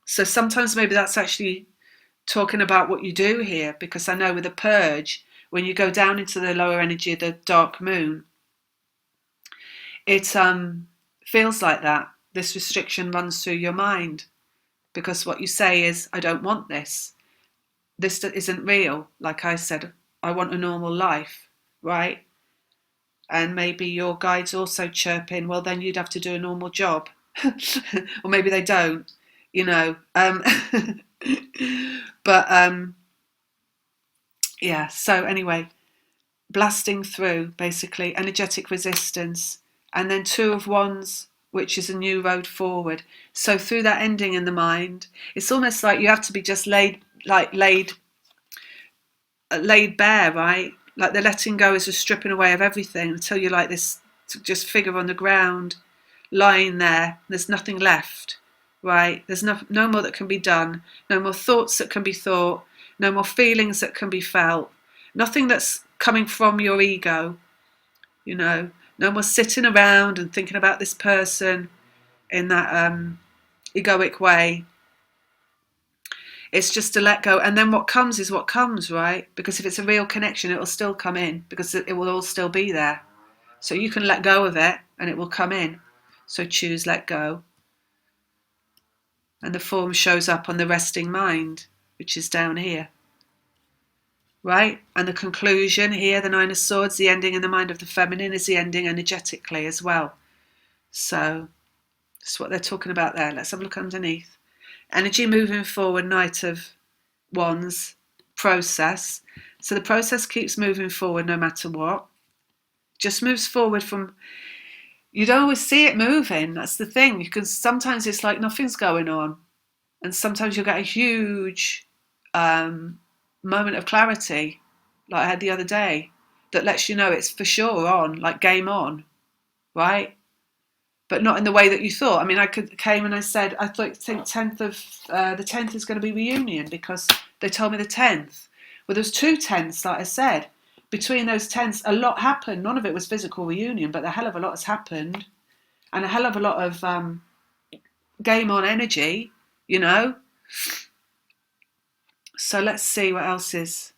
So sometimes maybe that's actually talking about what you do here, because I know with a purge, when you go down into the lower energy of the dark moon, it feels like that. This restriction runs through your mind, because what you say is, I don't want this. This isn't real. Like I said, I want a normal life, right? And maybe your guides also chirp in, well, then you'd have to do a normal job. Or maybe they don't, you know. But yeah, so anyway, blasting through, basically, energetic resistance. And then Two of Wands, which is a new road forward. So through that ending in the mind, it's almost like you have to be just laid bare, right? Like the letting go is a stripping away of everything until you're like this just figure on the ground, lying there. There's nothing left, right? There's no more that can be done. No more thoughts that can be thought. No more feelings that can be felt. Nothing that's coming from your ego, you know. No more sitting around and thinking about this person in that egoic way. It's just to let go. And then what comes is what comes, right? Because if it's a real connection, it will still come in, because it will all still be there. So you can let go of it and it will come in. So choose let go. And the form shows up on the resting mind, which is down here. Right? And the conclusion here, the Nine of Swords, the ending in the mind of the feminine, is the ending energetically as well. So that's what they're talking about there. Let's have a look underneath. Energy moving forward, Knight of Wands, process. So the process keeps moving forward no matter what. Just moves forward from, you don't always see it moving. That's the thing. Because sometimes it's like nothing's going on. And sometimes you'll get a huge moment of clarity, like I had the other day, that lets you know it's for sure on, like game on, right? But not in the way that you thought. I mean, came and I said, I think the 10th is going to be reunion, because they told me the 10th. Well, there's 2 10ths, like I said. Between those 10ths, a lot happened. None of it was physical reunion, but a hell of a lot has happened. And a hell of a lot of game on energy, you know. So let's see what else is.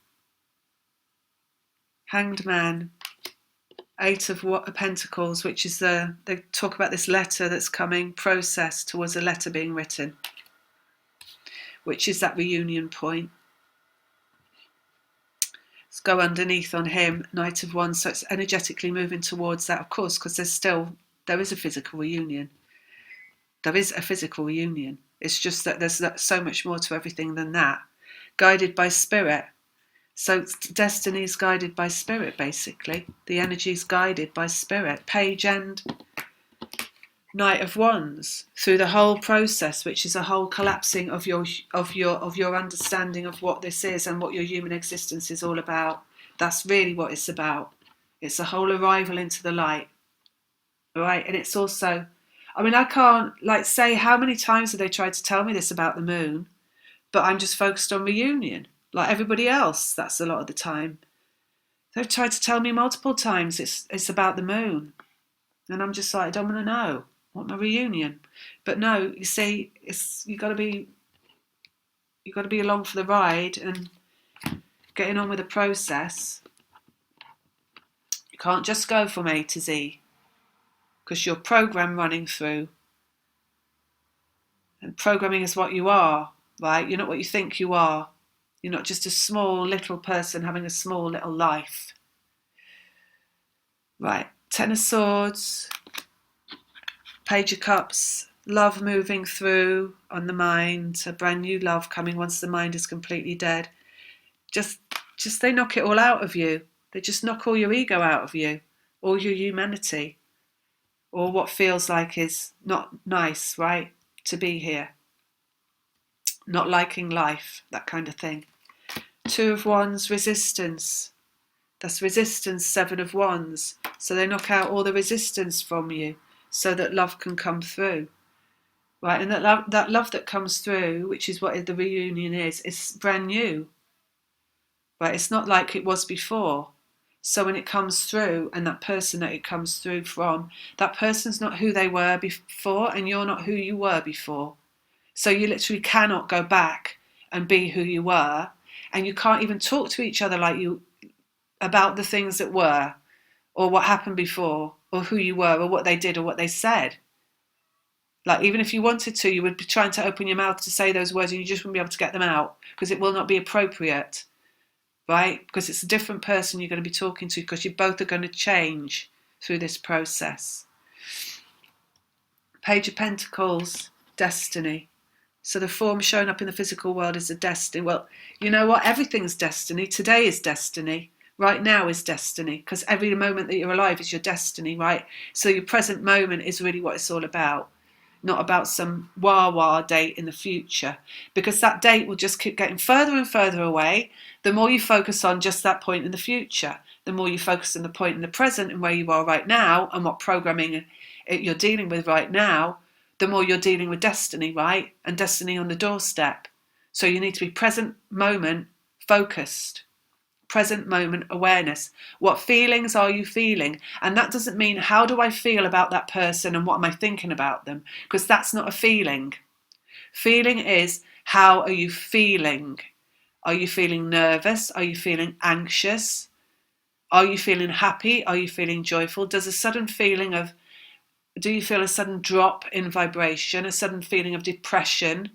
Hanged Man, 8 of Pentacles, which is they talk about this letter that's coming, process towards a letter being written, which is that reunion point. Let's go underneath on him, Knight of Wands, so it's energetically moving towards that, of course, because there is a physical reunion. There is a physical reunion. It's just that there's so much more to everything than that. Guided by spirit. So destiny is guided by spirit, basically. The energy is guided by spirit. Page and Knight of Wands, through the whole process, which is a whole collapsing of your understanding of what this is and what your human existence is all about. That's really what it's about. It's a whole arrival into the light, right? And it's also, I mean, I can't say how many times have they tried to tell me this about the moon, but I'm just focused on reunion, like everybody else. That's a lot of the time. They've tried to tell me multiple times it's about the moon, and I'm just like, I don't want to know. I want my reunion. But no, you see, you got to be along for the ride and getting on with the process. You can't just go from A to Z, because your program running through, and programming is what you are, right? You're not what you think you are. You're not just a small little person having a small little life. Right, 10 of Swords, Page of Cups, love moving through on the mind, a brand new love coming once the mind is completely dead. Just they knock it all out of you. They just knock all your ego out of you, all your humanity, or what feels like is not nice, right, to be here. Not liking life, that kind of thing. 2 of Wands, resistance. That's resistance, 7 of Wands. So they knock out all the resistance from you so that love can come through. right? And that love that comes through, which is what the reunion is brand new, right? It's not like it was before. So when it comes through, and that person that it comes through from, that person's not who they were before, and you're not who you were before. So you literally cannot go back and be who you were, and you can't even talk to each other like you about the things that were, or what happened before, or who you were, or what they did, or what they said. Like, even if you wanted to, you would be trying to open your mouth to say those words, and you just wouldn't be able to get them out because it will not be appropriate, right? Because it's a different person you're going to be talking to, because you both are going to change through this process. Page of Pentacles, destiny. So the form showing up in the physical world is a destiny. Well, you know what? Everything's destiny. Today is destiny. Right now is destiny, because every moment that you're alive is your destiny, right? So your present moment is really what it's all about. Not about some wah-wah date in the future, because that date will just keep getting further and further away. The more you focus on just that point in the future, the more you focus on the point in the present and where you are right now and what programming you're dealing with right now, the more you're dealing with destiny, right? And destiny on the doorstep. So you need to be present moment focused. Present moment awareness. What feelings are you feeling? And that doesn't mean how do I feel about that person and what am I thinking about them, because that's not a feeling. Feeling is, how are you feeling? Are you feeling nervous? Are you feeling anxious? Are you feeling happy? Are you feeling joyful? Do you feel a sudden drop in vibration, a sudden feeling of depression?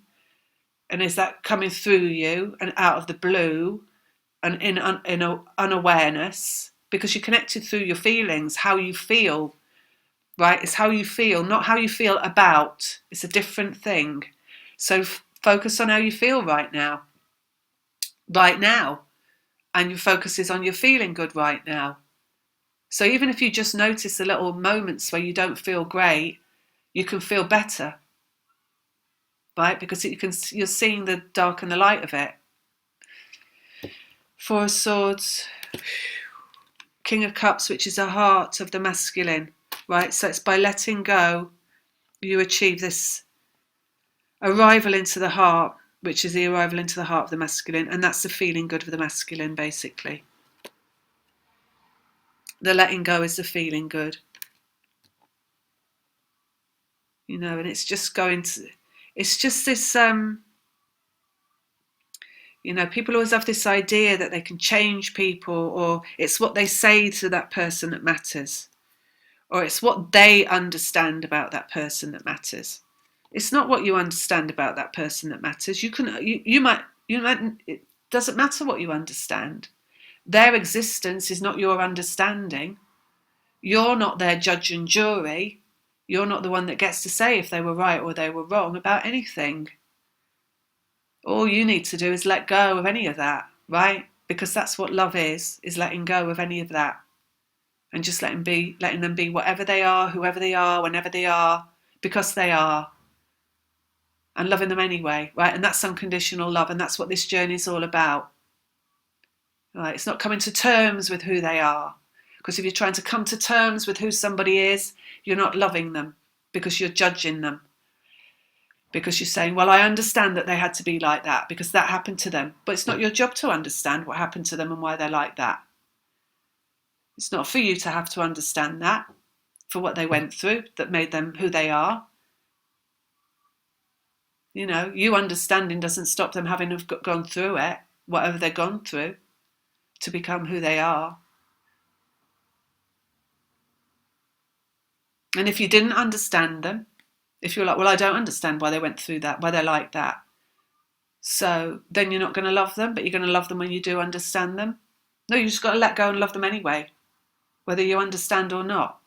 And is that coming through you and out of the blue? And in unawareness, because you're connected through your feelings, how you feel, right? It's how you feel, not how you feel about. It's a different thing. So focus on how you feel right now, and your focus is on your feeling good right now. So even if you just notice the little moments where you don't feel great, you can feel better, right? Because you're seeing the dark and the light of it. Four of Swords, King of Cups, which is a heart of the masculine, right? So it's by letting go, you achieve this arrival into the heart, which is the arrival into the heart of the masculine, and that's the feeling good of the masculine, basically. The letting go is the feeling good. You know, and it's just this, you know, people always have this idea that they can change people, or it's what they say to that person that matters, or it's what they understand about that person that matters. It's not what you understand about that person that matters. You might, it doesn't matter what you understand. Their existence is not your understanding. You're not their judge and jury. You're not the one that gets to say if they were right or they were wrong about anything. All you need to do is let go of any of that, right? Because that's what love is letting go of any of that. And just letting them be whatever they are, whoever they are, whenever they are, because they are. And loving them anyway, right? And that's unconditional love, and that's what this journey is all about. Right? It's not coming to terms with who they are. Because if you're trying to come to terms with who somebody is, you're not loving them, because you're judging them. Because you're saying, well, I understand that they had to be like that because that happened to them. But it's not your job to understand what happened to them and why they're like that. It's not for you to have to understand that, for what they went through that made them who they are. You know, you understanding doesn't stop them having gone through it, whatever they've gone through, to become who they are. And if you didn't understand them, if you're like, well, I don't understand why they went through that, why they're like that, so then you're not going to love them, but you're going to love them when you do understand them. No, you just got to let go and love them anyway, whether you understand or not,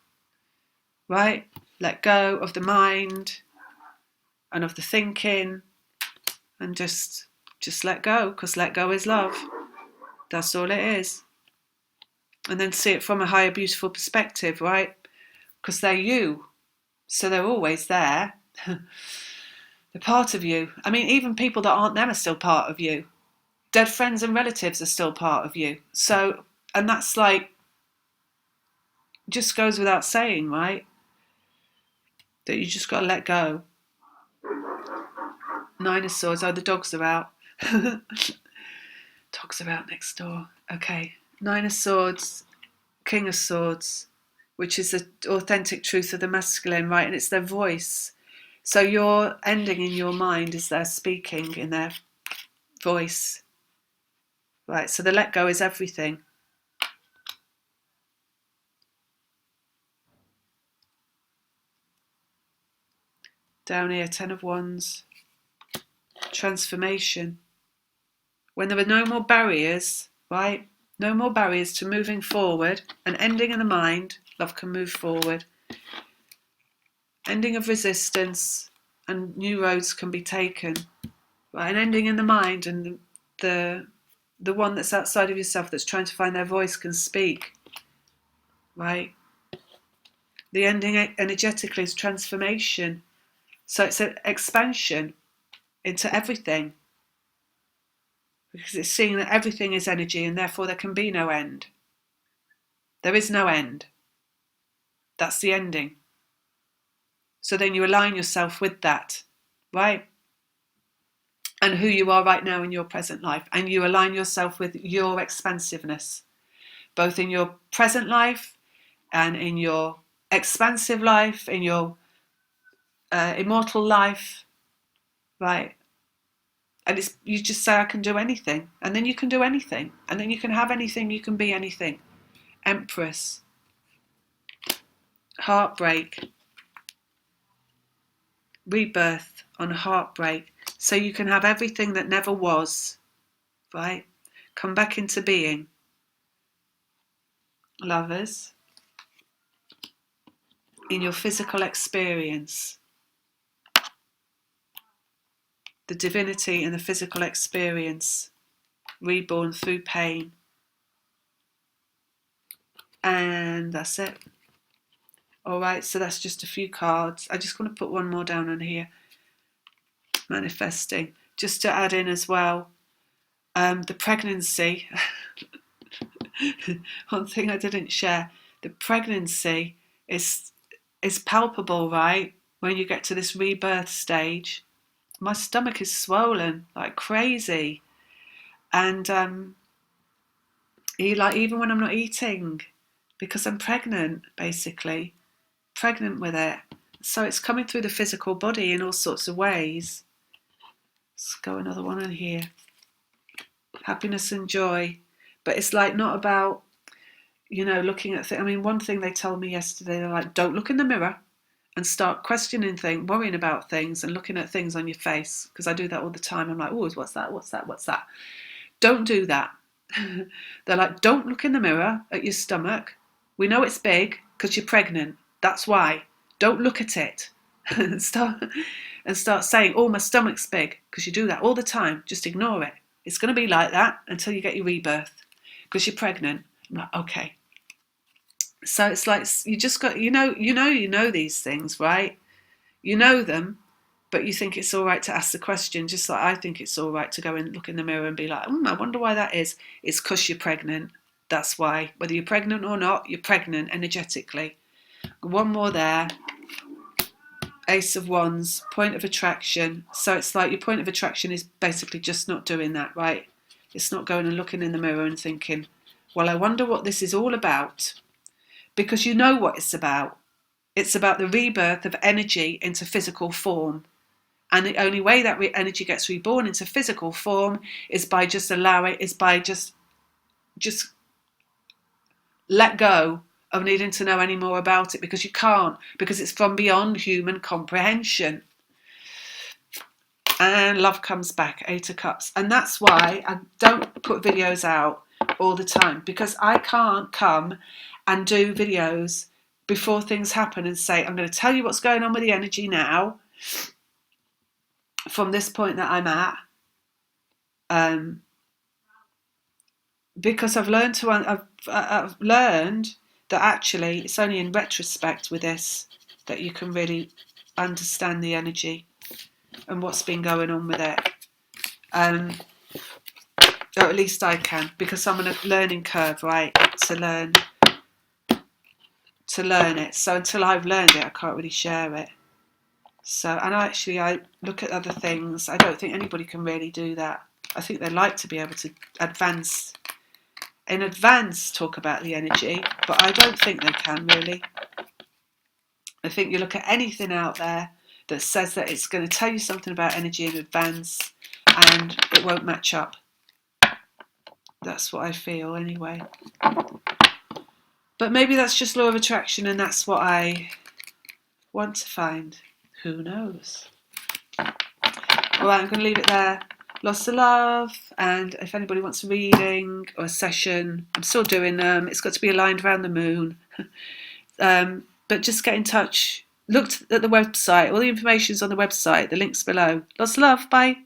right? Let go of the mind and of the thinking, and just let go, because let go is love. That's all it is. And then see it from a higher, beautiful perspective, right? Because they're you, so they're always there. They're part of you. I mean, even people that aren't them are still part of you. Dead friends and relatives are still part of you. So, and that's like, just goes without saying, right? That you just got to let go. Nine of Swords. Oh, the dogs are out. Dogs are out next door. Okay. Nine of Swords, King of Swords, which is the authentic truth of the masculine, right? And it's their voice. So your ending in your mind is their speaking in their voice, right? So the let go is everything. Down here, Ten of Wands, transformation. When there are no more barriers, right? No more barriers to moving forward. An ending in the mind, love can move forward. Ending of resistance, and new roads can be taken. Right? An ending in the mind, and the one that's outside of yourself that's trying to find their voice can speak. Right? The ending energetically is transformation. So it's an expansion into everything. Because it's seeing that everything is energy and therefore there can be no end. There is no end. That's the ending. So then you align yourself with that, right? And who you are right now in your present life. And you align yourself with your expansiveness, both in your present life and in your expansive life, in your immortal life, right? And it's, you just say, I can do anything. And then you can do anything. And then you can have anything, you can be anything. Empress. Heartbreak. Rebirth on heartbreak. So you can have everything that never was, right? Come back into being. Lovers. In your physical experience. The divinity in the physical experience. Reborn through pain. And that's it. All right, so that's just a few cards. I just want to put one more down on here. Manifesting. Just to add in as well, the pregnancy. One thing I didn't share. The pregnancy is palpable, right? When you get to this rebirth stage. My stomach is swollen like crazy. And even when I'm not eating, because I'm pregnant, basically. Pregnant with it. So it's coming through the physical body in all sorts of ways. Let's go another one in here. Happiness and joy. But it's like not about, looking at things. I mean, one thing they told me yesterday, they're like, don't look in the mirror and start questioning things, worrying about things and looking at things on your face. Because I do that all the time. I'm like, oh, what's that? What's that? What's that? Don't do that. They're like, don't look in the mirror at your stomach. We know it's big because you're pregnant. That's why. Don't look at it. and start saying, oh, my stomach's big, because you do that all the time. Just ignore it. It's going to be like that until you get your rebirth because you're pregnant. I'm like, okay. So it's like you just got, you know these things, right? You know them, but you think it's all right to ask the question, just like I think it's all right to go and look in the mirror and be like, I wonder why that is. It's because you're pregnant. That's why. Whether you're pregnant or not, you're pregnant energetically. One more there. Ace of Wands, point of attraction. So it's like your point of attraction is basically just not doing that, right? It's not going and looking in the mirror and thinking, well, I wonder what this is all about. Because you know what it's about. It's about the rebirth of energy into physical form. And the only way that energy gets reborn into physical form is by just just let go of needing to know any more about it, because you can't, because it's from beyond human comprehension. And love comes back, Eight of Cups. And that's why I don't put videos out all the time, because I can't come and do videos before things happen and say, I'm going to tell you what's going on with the energy now from this point that I'm at. Because I've learned that actually it's only in retrospect with this that you can really understand the energy and what's been going on with it. Or at least I can, because I'm on a learning curve, right, to learn it. So until I've learned it, I can't really share it. So, and I look at other things. I don't think anybody can really do that. I think they like to be able to in advance talk about the energy, but I don't think they can really. I think you look at anything out there that says that it's going to tell you something about energy in advance and it won't match up. That's what I feel anyway. But maybe that's just law of attraction and that's what I want to find. Who knows? All right, I'm going to leave it there. Lots of love, and if anybody wants a reading or a session, I'm still doing them. It's got to be aligned around the moon. But just get in touch. Look at the website. All the information's on the website. The link's below. Lots of love. Bye.